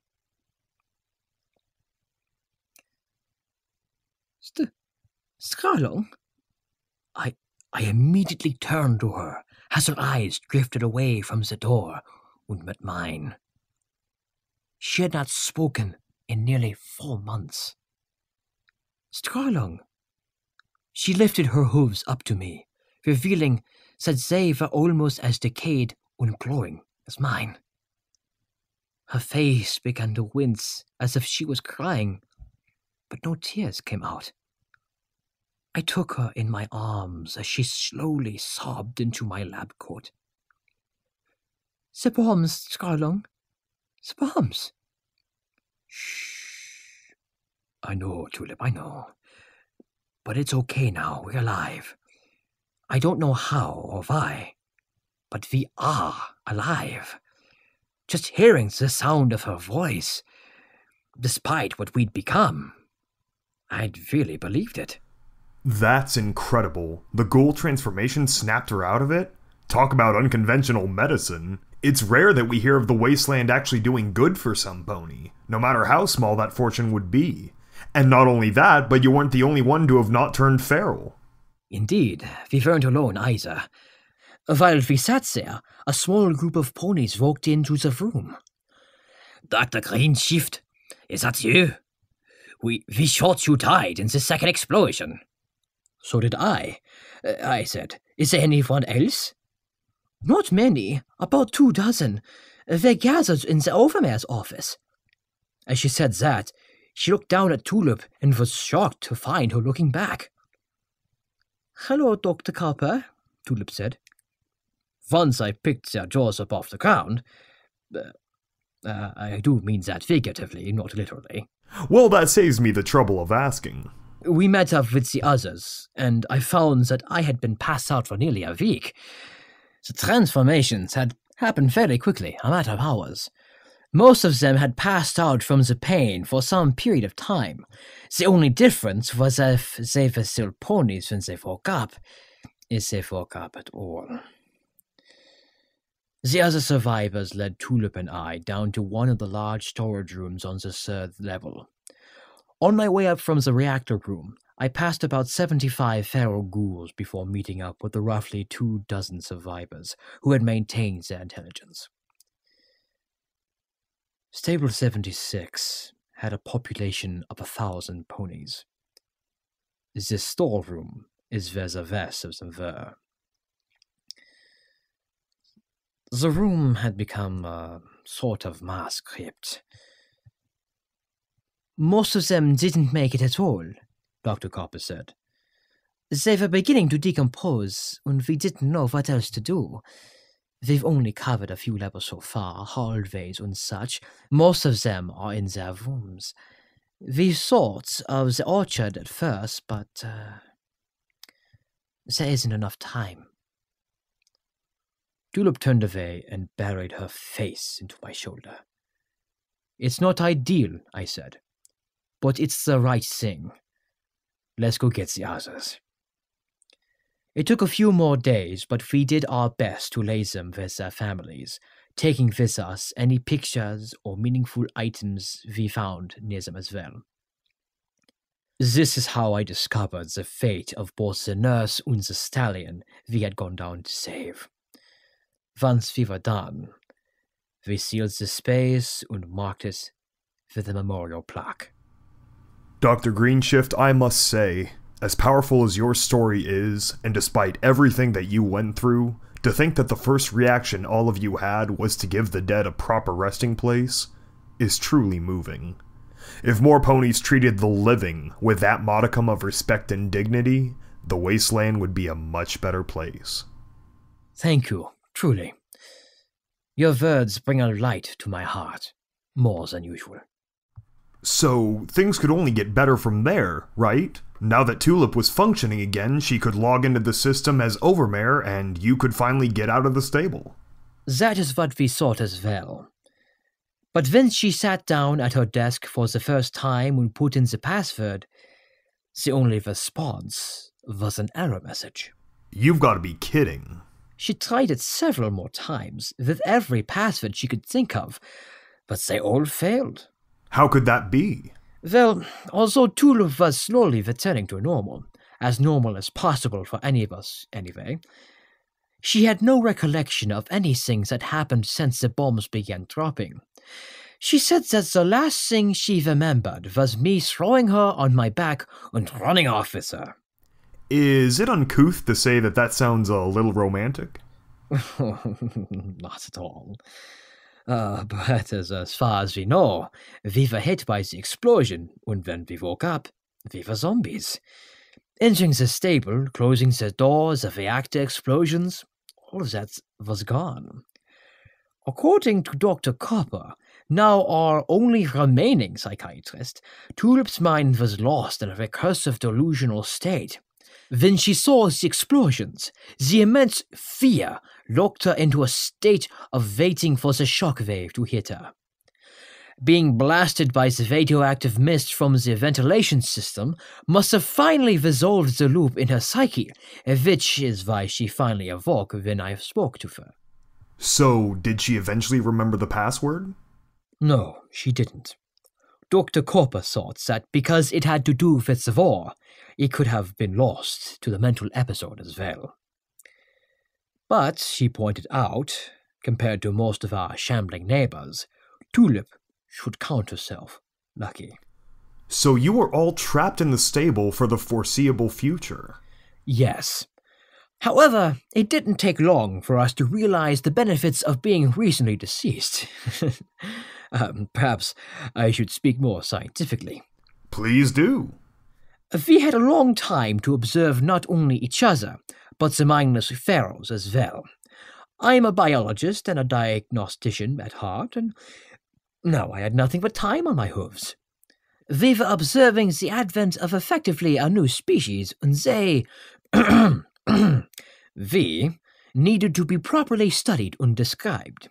Scarlung? I immediately turned to her as her eyes drifted away from the door and met mine. She had not spoken in nearly 4 months. Scarlung. She lifted her hooves up to me, revealing that they were almost as decayed and glowing as mine. Her face began to wince as if she was crying, but no tears came out. I took her in my arms as she slowly sobbed into my lab coat. The bombs, Scarlung. The bombs. Shh. I know, Tulip, I know. But it's okay now, we're alive. I don't know how or why, but we are alive. Just hearing the sound of her voice, despite what we'd become, I'd really believed it. That's incredible. The ghoul transformation snapped her out of it? Talk about unconventional medicine. It's rare that we hear of the Wasteland actually doing good for some pony, no matter how small that fortune would be. And not only that, but you weren't the only one to have not turned feral. Indeed, we weren't alone either. While we sat there, a small group of ponies walked into the room. Doctor Greenshift, is that you? We thought you died in the second explosion. So did I. I said, is there anyone else? Not many, about 2 dozen. They gathered in the Overmare's office. As she said that, she looked down at Tulip and was shocked to find her looking back. Hello, Dr. Copper. Tulip said. Once I picked their jaws up off the ground. I do mean that figuratively, not literally. Well, that saves me the trouble of asking. We met up with the others, and I found that I had been passed out for nearly a week. The transformations had happened very quickly, a matter of hours. Most of them had passed out from the pain for some period of time. The only difference was if they were still ponies when they woke up, if they woke up at all. The other survivors led Tulip and I down to one of the large storage rooms on the 3rd level. On my way up from the reactor room, I passed about 75 feral ghouls before meeting up with the roughly 24 survivors who had maintained their intelligence. Stable 76 had a population of 1,000 ponies. This storeroom is where the rest of them were. The room had become a sort of mass crypt. Most of them didn't make it at all, Dr. Copper said. They were beginning to decompose, and we didn't know what else to do. We've only covered a few levels so far, hallways and such. Most of them are in their rooms. We thought of the orchard at first, but there isn't enough time. Tulip turned away and buried her face into my shoulder. It's not ideal, I said, but it's the right thing. Let's go get the others. It took a few more days, but we did our best to lay them with their families, taking with us any pictures or meaningful items we found near them as well. This is how I discovered the fate of both the nurse and the stallion we had gone down to save. Once we were done, we sealed the space and marked it with a memorial plaque. Dr. Greenshift, I must say, as powerful as your story is, and despite everything that you went through, to think that the first reaction all of you had was to give the dead a proper resting place is truly moving. If more ponies treated the living with that modicum of respect and dignity, the Wasteland would be a much better place. Thank you, truly. Your words bring a light to my heart, more than usual. So, things could only get better from there, right? Now that Tulip was functioning again, she could log into the system as Overmare, and you could finally get out of the stable. That is what we thought as well. But when she sat down at her desk for the first time and put in the password, the only response was an error message. You've got to be kidding. She tried it several more times, with every password she could think of, but they all failed. How could that be? Well, although Tulip was slowly returning to normal as possible for any of us anyway, she had no recollection of anything that happened since the bombs began dropping. She said that the last thing she remembered was me throwing her on my back and running off with her. Is it uncouth to say that that sounds a little romantic? Not at all. But as far as we know, we were hit by the explosion, and when we woke up, we were zombies. Entering the stable, closing the doors, the reactor explosions, all of that was gone. According to Dr. Copper, now our only remaining psychiatrist, Tulip's mind was lost in a recursive delusional state. When she saw the explosions, the immense fear locked her into a state of waiting for the shockwave to hit her. Being blasted by the radioactive mist from the ventilation system must have finally resolved the loop in her psyche, which is why she finally awoke when I spoke to her. So, did she eventually remember the password? No, she didn't. Dr. Copper thought that because it had to do with the war, it could have been lost to the mental episode as well. But, she pointed out, compared to most of our shambling neighbors, Tulip should count herself lucky. So you were all trapped in the stable for the foreseeable future? Yes. However, it didn't take long for us to realize the benefits of being recently deceased. Perhaps I should speak more scientifically. Please do. We had a long time to observe not only each other, but the mindless pharaohs as well. I'm a biologist and a diagnostician at heart, and now I had nothing but time on my hooves. We were observing the advent of effectively a new species, and they, we, needed to be properly studied and described.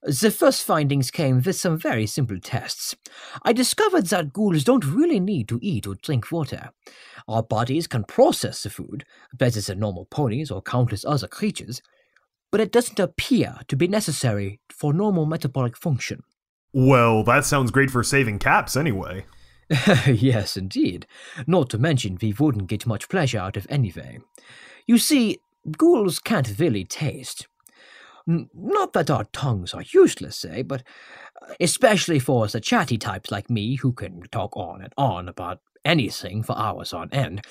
The first findings came with some very simple tests. I discovered that ghouls don't really need to eat or drink water. Our bodies can process the food, better than normal ponies or countless other creatures, but it doesn't appear to be necessary for normal metabolic function. Well, that sounds great for saving caps anyway. Yes, indeed. Not to mention we wouldn't get much pleasure out of anyway. You see, ghouls can't really taste. Not that our tongues are useless, but especially for the chatty types like me who can talk on and on about anything for hours on end.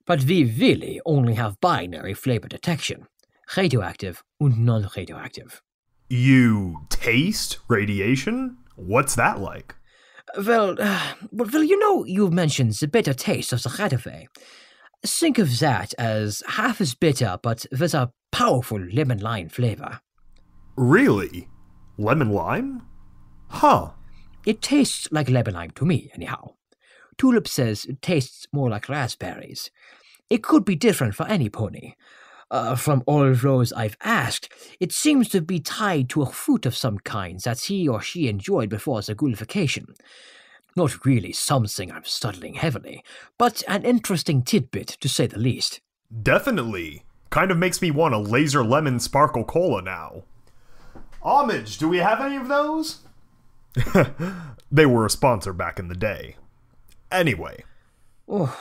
But we really only have binary flavor detection, radioactive and non-radioactive. You taste radiation? What's that like? Well, you mentioned the bitter taste of the radaway. Think of that as half as bitter but with a powerful lemon-lime flavor. Really? Lemon-lime? Huh. It tastes like lemon-lime to me, anyhow. Tulip says it tastes more like raspberries. It could be different for any pony. From all those I've asked, it seems to be tied to a fruit of some kind that he or she enjoyed before the ghoulification. Not really something I'm studying heavily, but an interesting tidbit to say the least. Definitely. Kind of makes me want a laser lemon sparkle cola now. Homage, do we have any of those? They were a sponsor back in the day. Anyway. Oh,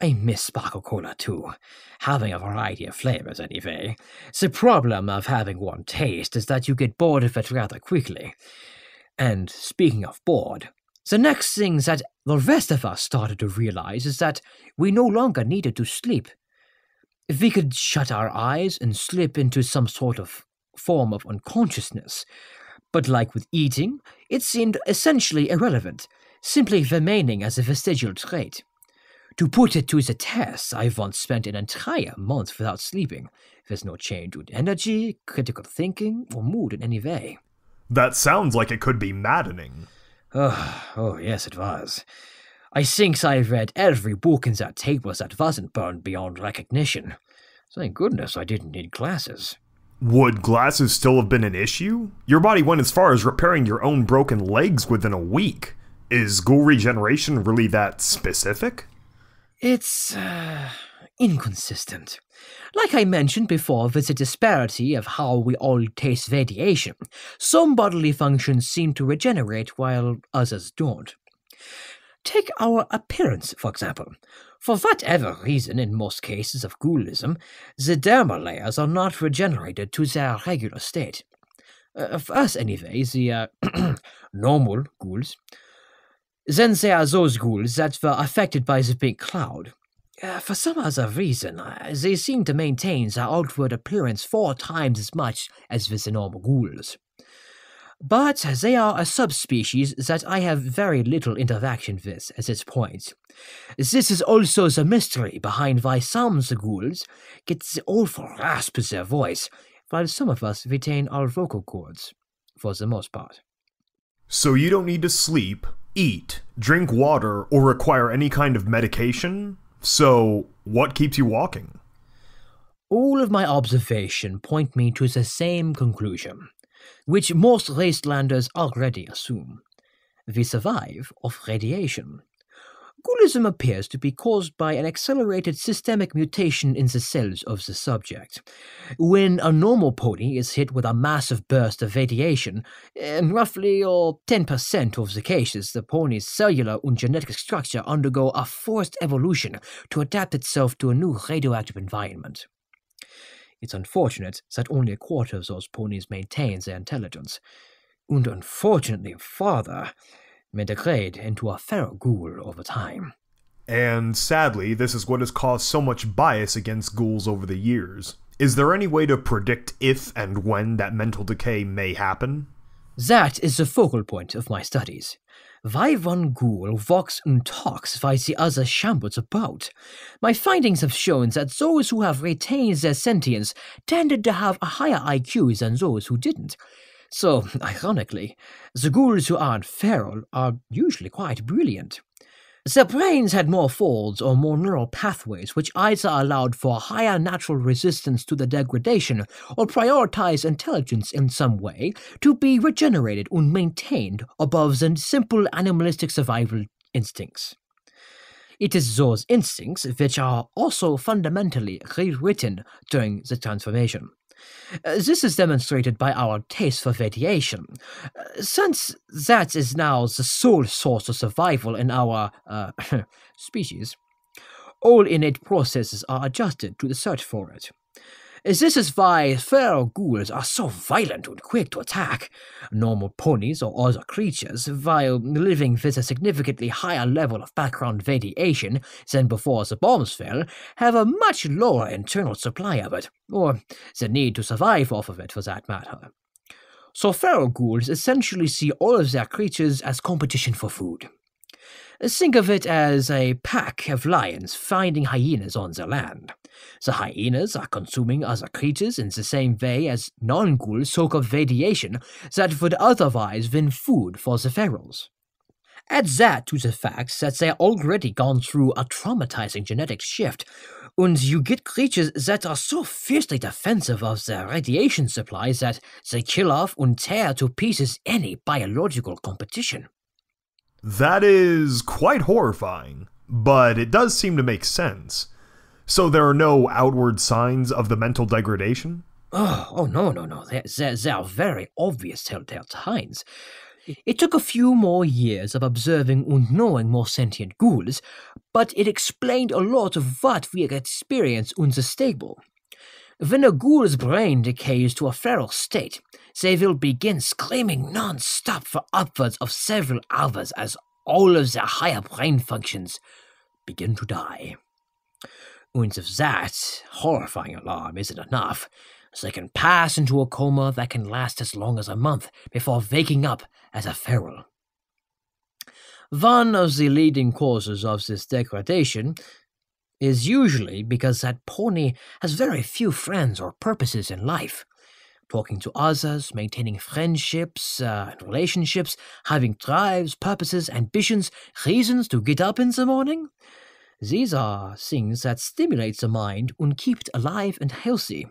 I miss sparkle cola too. Having a variety of flavors anyway. The problem of having one taste is that you get bored of it rather quickly. And speaking of bored, the next thing that the rest of us started to realize is that we no longer needed to sleep. If we could shut our eyes and slip into some sort of form of unconsciousness. But like with eating, it seemed essentially irrelevant, simply remaining as a vestigial trait. To put it to the test, I once spent an entire month without sleeping. There's no change in energy, critical thinking, or mood in any way. That sounds like it could be maddening. Oh, yes, it was. I think I read every book in that tables that wasn't burned beyond recognition. Thank goodness I didn't need glasses. Would glasses still have been an issue? Your body went as far as repairing your own broken legs within a week. Is ghoul regeneration really that specific? It's, inconsistent. Like I mentioned before, with the disparity of how we all taste radiation, some bodily functions seem to regenerate while others don't. Take our appearance, for example. For whatever reason, in most cases of ghoulism, the dermal layers are not regenerated to their regular state. For us, anyway, the normal ghouls. Then there are those ghouls that were affected by the big cloud. For some other reason, they seem to maintain their outward appearance 4 times as much as with the normal ghouls. But they are a subspecies that I have very little interaction with at this point. This is also the mystery behind why some of the ghouls get the awful rasp of their voice, while some of us retain our vocal cords, for the most part. So you don't need to sleep, eat, drink water, or require any kind of medication? So, what keeps you walking? All of my observation point me to the same conclusion, which most Wastelanders already assume. We survive off radiation. Ghoulism appears to be caused by an accelerated systemic mutation in the cells of the subject. When a normal pony is hit with a massive burst of radiation, in roughly 10% of the cases, the pony's cellular and genetic structure undergo a forced evolution to adapt itself to a new radioactive environment. It's unfortunate that only a quarter of those ponies maintain their intelligence, and unfortunately farther, may degrade into a feral ghoul over time. And sadly, this is what has caused so much bias against ghouls over the years. Is there any way to predict if and when that mental decay may happen? That is the focal point of my studies. Why one ghoul walks and talks while the other shambles about? My findings have shown that those who have retained their sentience tended to have a higher IQ than those who didn't. So, ironically, the ghouls who aren't feral are usually quite brilliant. Their brains had more folds or more neural pathways which either allowed for higher natural resistance to the degradation or prioritized intelligence in some way to be regenerated and maintained above the simple animalistic survival instincts. It is those instincts which are also fundamentally rewritten during the transformation. This is demonstrated by our taste for radiation, since that is now the sole source of survival in our species. All innate processes are adjusted to the search for it. This is why feral ghouls are so violent and quick to attack. Normal ponies or other creatures, while living with a significantly higher level of background radiation than before the bombs fell, have a much lower internal supply of it, or the need to survive off of it for that matter. So feral ghouls essentially see all of their creatures as competition for food. Think of it as a pack of lions finding hyenas on their land. The hyenas are consuming other creatures in the same way as non-ghouls soak up radiation that would otherwise been food for the ferals. Add that to the fact that they're already gone through a traumatizing genetic shift, and you get creatures that are so fiercely defensive of their radiation supplies that they kill off and tear to pieces any biological competition. That is quite horrifying, but it does seem to make sense. So there are no outward signs of the mental degradation? No. There are very obvious telltale signs. It took a few more years of observing and knowing more sentient ghouls, but it explained a lot of what we experience in the stable. When a ghoul's brain decays to a feral state, they will begin screaming non-stop for upwards of several hours as all of their higher brain functions begin to die. And if that horrifying alarm isn't enough, they can pass into a coma that can last as long as a month before waking up as a feral. One of the leading causes of this degradation is usually because that pony has very few friends or purposes in life. Talking to others, maintaining friendships and relationships, having drives, purposes, ambitions, reasons to get up in the morning. These are things that stimulate the mind and keep it alive and healthy.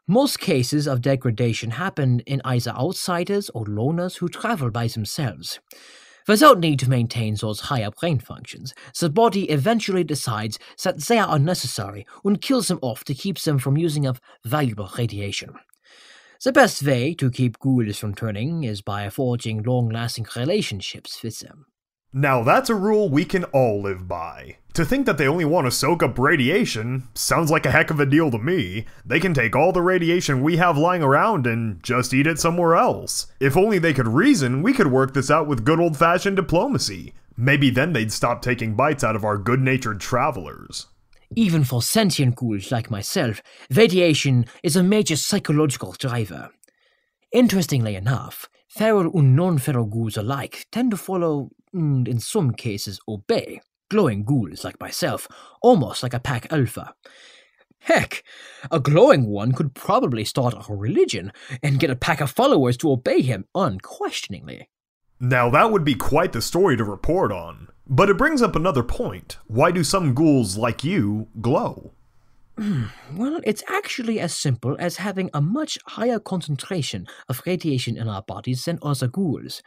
Most cases of degradation happen in either outsiders or loners who travel by themselves. Without need to maintain those higher brain functions, the body eventually decides that they are unnecessary and kills them off to keep them from using up valuable radiation. The best way to keep ghouls from turning is by forging long-lasting relationships with them. Now that's a rule we can all live by. To think that they only want to soak up radiation sounds like a heck of a deal to me. They can take all the radiation we have lying around and just eat it somewhere else. If only they could reason, we could work this out with good old-fashioned diplomacy. Maybe then they'd stop taking bites out of our good-natured travelers. Even for sentient ghouls like myself, radiation is a major psychological driver. Interestingly enough, feral and non-feral ghouls alike tend to follow, and in some cases obey, glowing ghouls like myself, almost like a pack alpha. Heck, a glowing one could probably start a religion and get a pack of followers to obey him unquestioningly. Now that would be quite the story to report on. But it brings up another point. Why do some ghouls like you glow? Well, it's actually as simple as having a much higher concentration of radiation in our bodies than other ghouls.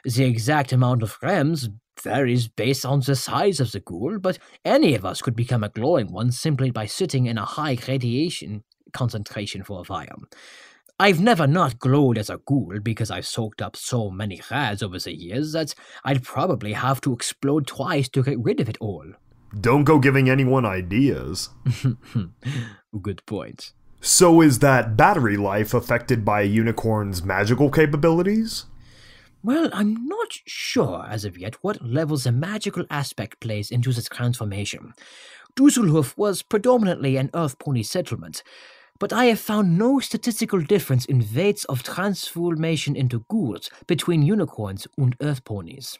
The exact amount of REMs varies based on the size of the ghoul, but any of us could become a glowing one simply by sitting in a high radiation concentration for a while. I've never not glowed as a ghoul because I've soaked up so many rads over the years that I'd probably have to explode twice to get rid of it all. Don't go giving anyone ideas. Good point. So is that battery life affected by a unicorn's magical capabilities? Well, I'm not sure as of yet what levels the magical aspect plays into this transformation. Düsseldorf was predominantly an earth pony settlement. but I have found no statistical difference in rates of transformation into ghouls between unicorns and earth ponies.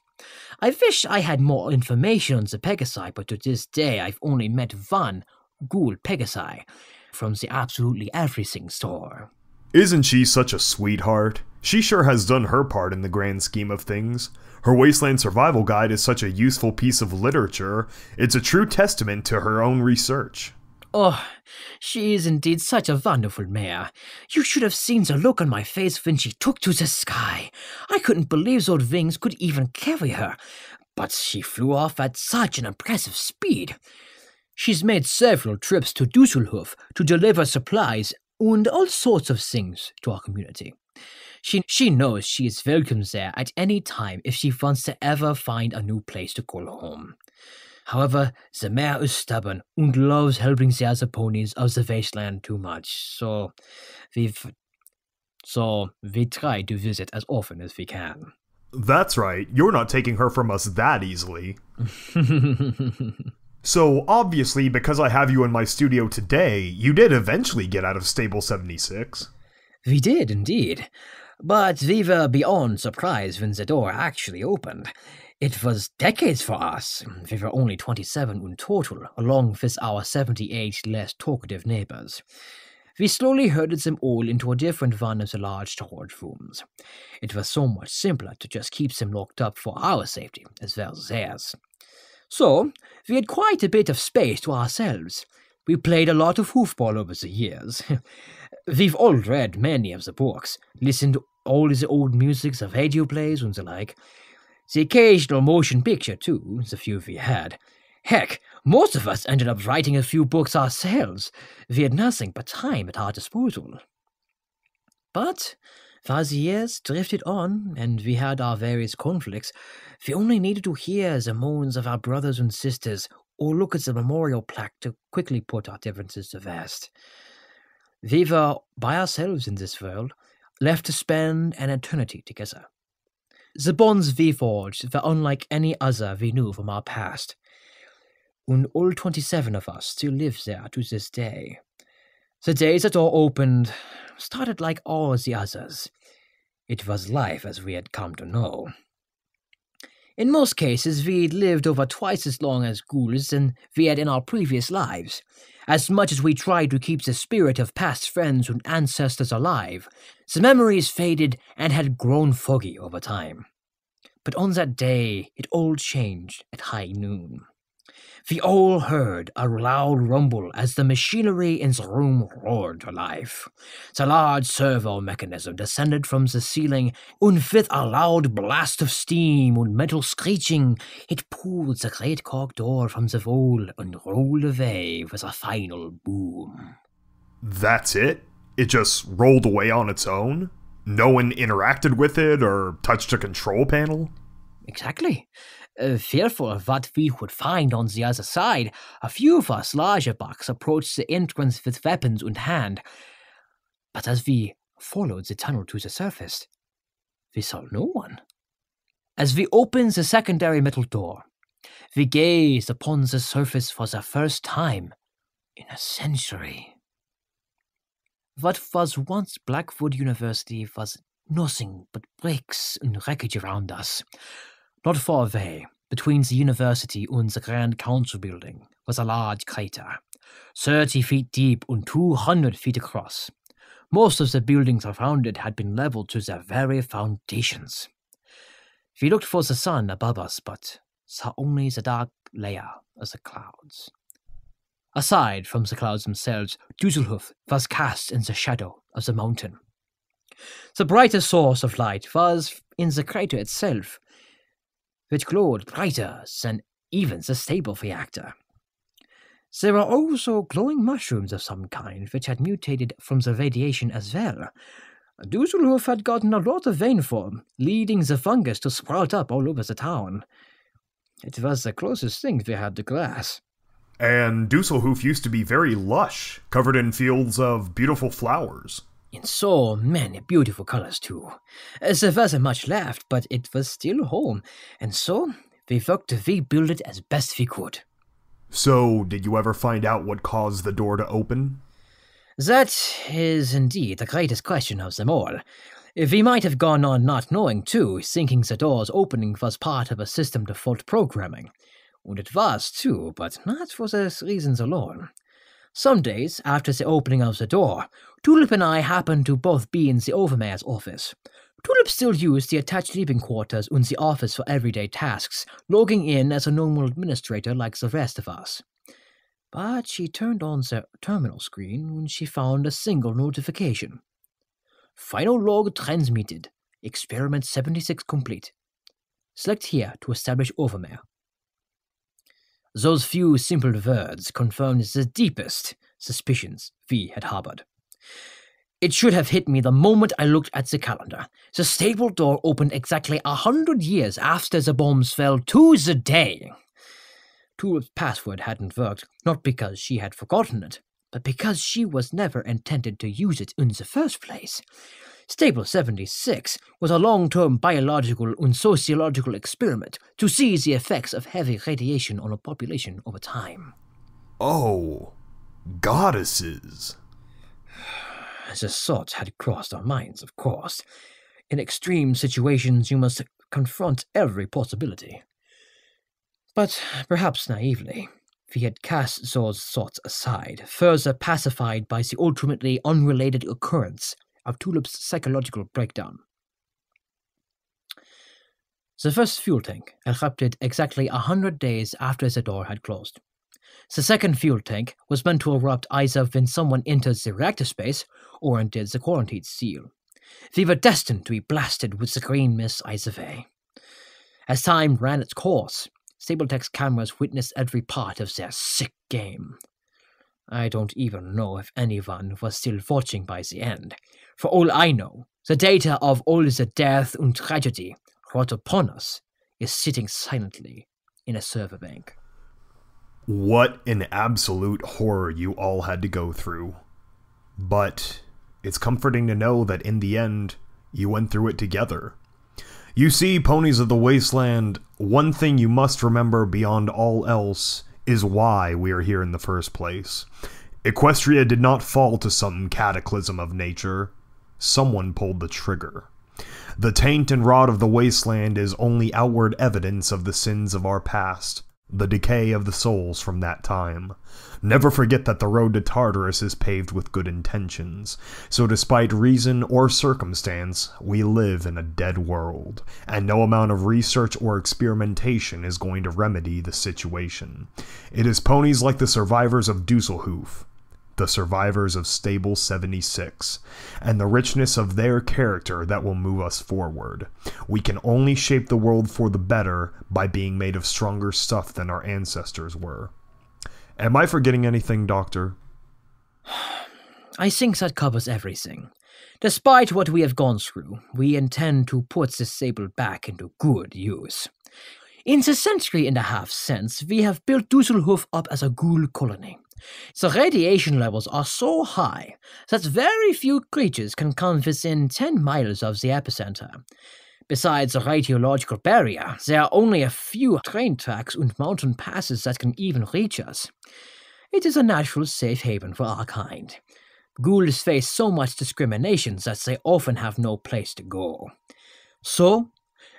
I wish I had more information on the Pegasi, but to this day I've only met one ghoul Pegasi from the Absolutely Everything store. Isn't she such a sweetheart? She sure has done her part in the grand scheme of things. Her Wasteland Survival Guide is such a useful piece of literature. It's a true testament to her own research. Oh, she is indeed such a wonderful mare. You should have seen the look on my face when she took to the sky. I couldn't believe those wings could even carry her, but she flew off at such an impressive speed. She's made several trips to Düsseldorf to deliver supplies and all sorts of things to our community. She knows she is welcome there at any time if she wants to ever find a new place to call home. However, the mare is stubborn and loves helping the other ponies of the wasteland too much, so we try to visit as often as we can. That's right, you're not taking her from us that easily. So, obviously, because I have you in my studio today, you did eventually get out of Stable 76. We did, indeed. But we were beyond surprised when the door actually opened. It was decades for us. We were only 27 in total, along with our 78 less talkative neighbors. We slowly herded them all into a different one of the large storage rooms. It was so much simpler to just keep them locked up for our safety, as well as theirs. So, we had quite a bit of space to ourselves. We played a lot of hoofball over the years. We've all read many of the books, listened to all the old music, the radio plays, and the like. The occasional motion picture, too, the few we had. Heck, most of us ended up writing a few books ourselves. We had nothing but time at our disposal. But, as the years drifted on, and we had our various conflicts, we only needed to hear the moans of our brothers and sisters, or look at the memorial plaque to quickly put our differences to rest. We were by ourselves in this world, left to spend an eternity together. The bonds we forged were unlike any other we knew from our past, and all 27 of us still live there to this day. The day the door opened started like all the others. It was life as we had come to know. In most cases, we'd lived over twice as long as ghouls than we had in our previous lives. As much as we tried to keep the spirit of past friends and ancestors alive, the memories faded and had grown foggy over time. But on that day, it all changed at high noon. We all heard a loud rumble as the machinery in the room roared to life. The large servo mechanism descended from the ceiling, and with a loud blast of steam and metal screeching, it pulled the great cork door from the wall and rolled away with a final boom. That's it? It just rolled away on its own? No one interacted with it or touched a control panel? Exactly. Fearful of what we would find on the other side, a few of us larger bucks approached the entrance with weapons in hand. But as we followed the tunnel to the surface, we saw no one. As we opened the secondary metal door, we gazed upon the surface for the first time in a century. What was once Blackwood University was nothing but bricks and wreckage around us. Not far away, between the university and the Grand Council building, was a large crater, 30 feet deep and 200 feet across. Most of the buildings around it had been leveled to their very foundations. We looked for the sun above us, but saw only the dark layer of the clouds. Aside from the clouds themselves, Düsseldorf was cast in the shadow of the mountain. The brightest source of light was in the crater itself, which glowed brighter than even the stable reactor. There were also glowing mushrooms of some kind which had mutated from the radiation as well. Düsseldorf had gotten a lot of rainfall, leading the fungus to sprout up all over the town. It was the closest thing we had to grass. And Düsseldorf used to be very lush, covered in fields of beautiful flowers. In so many beautiful colors, too. There wasn't much left, but it was still home, and so we worked to rebuild it as best we could. So, did you ever find out what caused the door to open? That is indeed the greatest question of them all. We might have gone on not knowing too, thinking the door's opening was part of a system default programming. And it was too, but not for those reasons alone. Some days, after the opening of the door, Tulip and I happened to both be in the Overmayor's office. Tulip still used the attached living quarters and the office for everyday tasks, logging in as a normal administrator like the rest of us. But she turned on the terminal screen when she found a single notification. Final log transmitted. Experiment 76 complete. Select here to establish Overmayor. Those few simple words confirmed the deepest suspicions we had harbored. It should have hit me the moment I looked at the calendar. The stable door opened exactly 100 years after the bombs fell to the day. Tulip's password hadn't worked, not because she had forgotten it, but because she was never intended to use it in the first place. Stable 76 was a long-term biological and sociological experiment to see the effects of heavy radiation on a population over time. Oh, goddesses. The thought had crossed our minds, of course. In extreme situations, you must confront every possibility. But perhaps naively, we had cast those thoughts aside, further pacified by the ultimately unrelated occurrence of Tulip's psychological breakdown. The first fuel tank erupted exactly 100 days after the door had closed. The second fuel tank was meant to erupt either when someone entered the reactor space or undid the quarantine seal. We were destined to be blasted with the green mist either way. As time ran its course, Stable-Tec's cameras witnessed every part of their sick game. I don't even know if anyone was still watching by the end. For all I know, the data of all the death and tragedy wrought upon us is sitting silently in a server bank. What an absolute horror you all had to go through. But it's comforting to know that in the end, you went through it together. You see, ponies of the Wasteland, one thing you must remember beyond all else is why we are here in the first place. Equestria did not fall to some cataclysm of nature. Someone pulled the trigger. The taint and rot of the Wasteland is only outward evidence of the sins of our past, the decay of the souls from that time. Never forget that the road to Tartarus is paved with good intentions, so despite reason or circumstance, we live in a dead world, and no amount of research or experimentation is going to remedy the situation. It is ponies like the survivors of Düsseldorf, the survivors of Stable 76, and the richness of their character that will move us forward. We can only shape the world for the better by being made of stronger stuff than our ancestors were. Am I forgetting anything, Doctor? I think that covers everything. Despite what we have gone through, we intend to put the Sable back into good use. In the century-and-a-half since, we have built Düsseldorf up as a ghoul colony. The radiation levels are so high that very few creatures can come within 10 miles of the epicenter. Besides the radiological barrier, there are only a few train tracks and mountain passes that can even reach us. It is a natural safe haven for our kind. Ghouls face so much discrimination that they often have no place to go. So,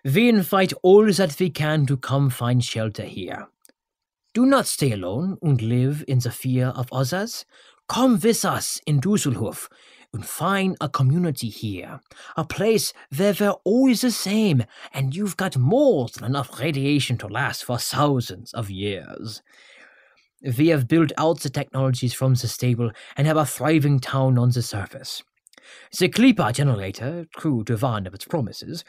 we invite all that we can to come find shelter here. Do not stay alone and live in the fear of others. Come with us in Düsseldorf and find a community here, a place where we're always the same and you've got more than enough radiation to last for thousands of years. We have built out the technologies from the stable and have a thriving town on the surface. The Klippa generator, true to one of its promises,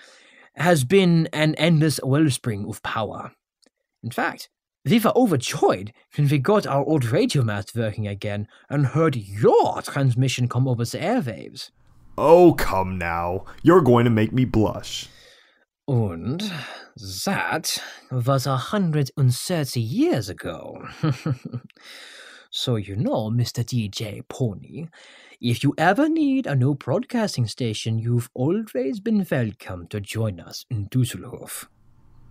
has been an endless wellspring of power. In fact, we were overjoyed when we got our old radio mast working again and heard your transmission come over the airwaves. Oh, come now. You're going to make me blush. And that was 130 years ago. So you know, Mr. DJ Pony, if you ever need a new broadcasting station, you've always been welcome to join us in Düsseldorf.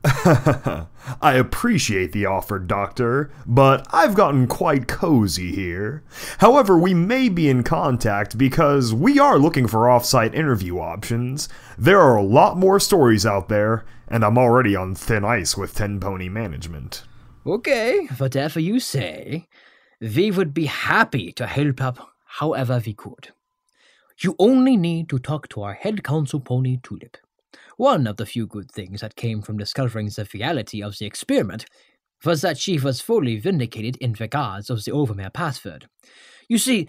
I appreciate the offer, Doctor, but I've gotten quite cozy here. However, we may be in contact because we are looking for off-site interview options. There are a lot more stories out there, and I'm already on thin ice with 10 Pony management. Okay, whatever you say. We would be happy to help up however we could. You only need to talk to our head council pony, Tulip. One of the few good things that came from discovering the reality of the experiment was that she was fully vindicated in regards of the Overmare password. You see,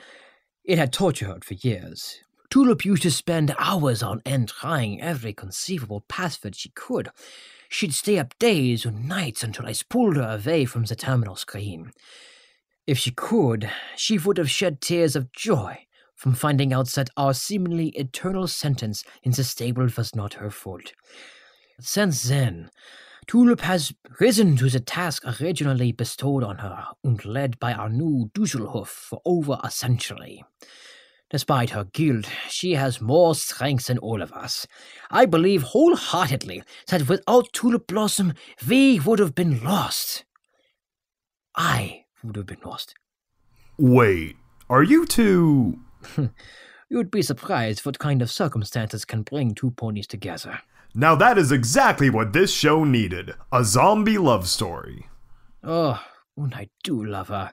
it had tortured her for years. Tulip used to spend hours on end trying every conceivable password she could. She'd stay up days and nights until I pulled her away from the terminal screen. If she could, she would have shed tears of joy from finding out that our seemingly eternal sentence in the stable was not her fault. Since then, Tulip has risen to the task originally bestowed on her and led by our new Dusselhof for over a century. Despite her guilt, she has more strength than all of us. I believe wholeheartedly that without Tulip Blossom, we would have been lost. I would have been lost. Wait, are you two... You'd be surprised what kind of circumstances can bring two ponies together. Now that is exactly what this show needed. A zombie love story. Oh, and I do love her.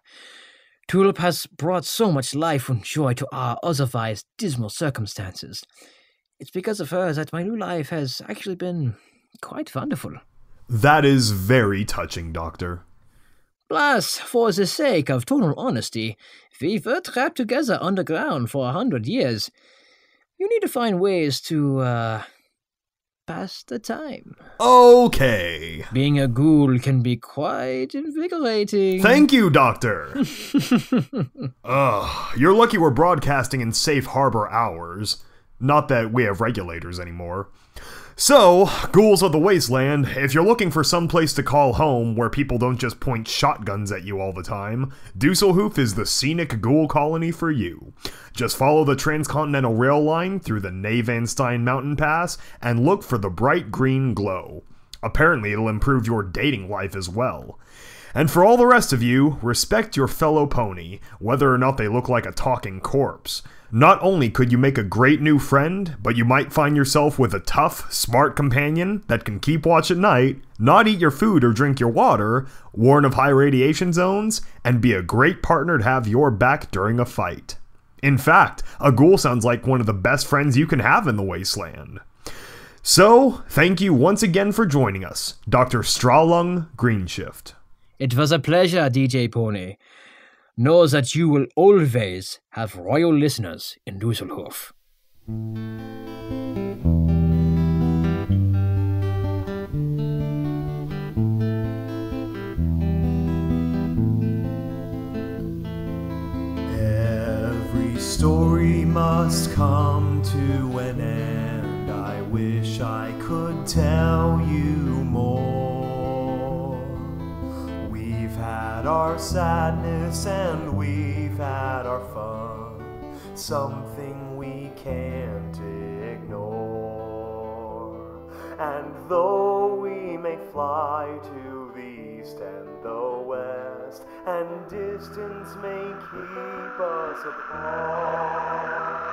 Tulip has brought so much life and joy to our otherwise dismal circumstances. It's because of her that my new life has actually been quite wonderful. That is very touching, Doctor. Plus, for the sake of total honesty, we were trapped together underground for 100 years. You need to find ways to, pass the time. Okay. Being a ghoul can be quite invigorating. Thank you, Doctor. You're lucky we're broadcasting in safe harbor hours. Not that we have regulators anymore. So, ghouls of the Wasteland, if you're looking for some place to call home where people don't just point shotguns at you all the time, Dusselhof is the scenic ghoul colony for you. Just follow the transcontinental rail line through the Nevanstein mountain pass and look for the bright green glow. Apparently it'll improve your dating life as well. And for all the rest of you, respect your fellow pony, whether or not they look like a talking corpse. Not only could you make a great new friend, but you might find yourself with a tough, smart companion that can keep watch at night, not eat your food or drink your water, warn of high radiation zones, and be a great partner to have your back during a fight. In fact, a ghoul sounds like one of the best friends you can have in the Wasteland. So, thank you once again for joining us, Dr. Greenshift. It was a pleasure, DJ Pony. Know that you will always have royal listeners in Dusselhof. Every story must come to an end. I wish I could tell you more. We've had our sadness and we've had our fun, something we can't ignore. And though we may fly to the east and the west, and distance may keep us apart,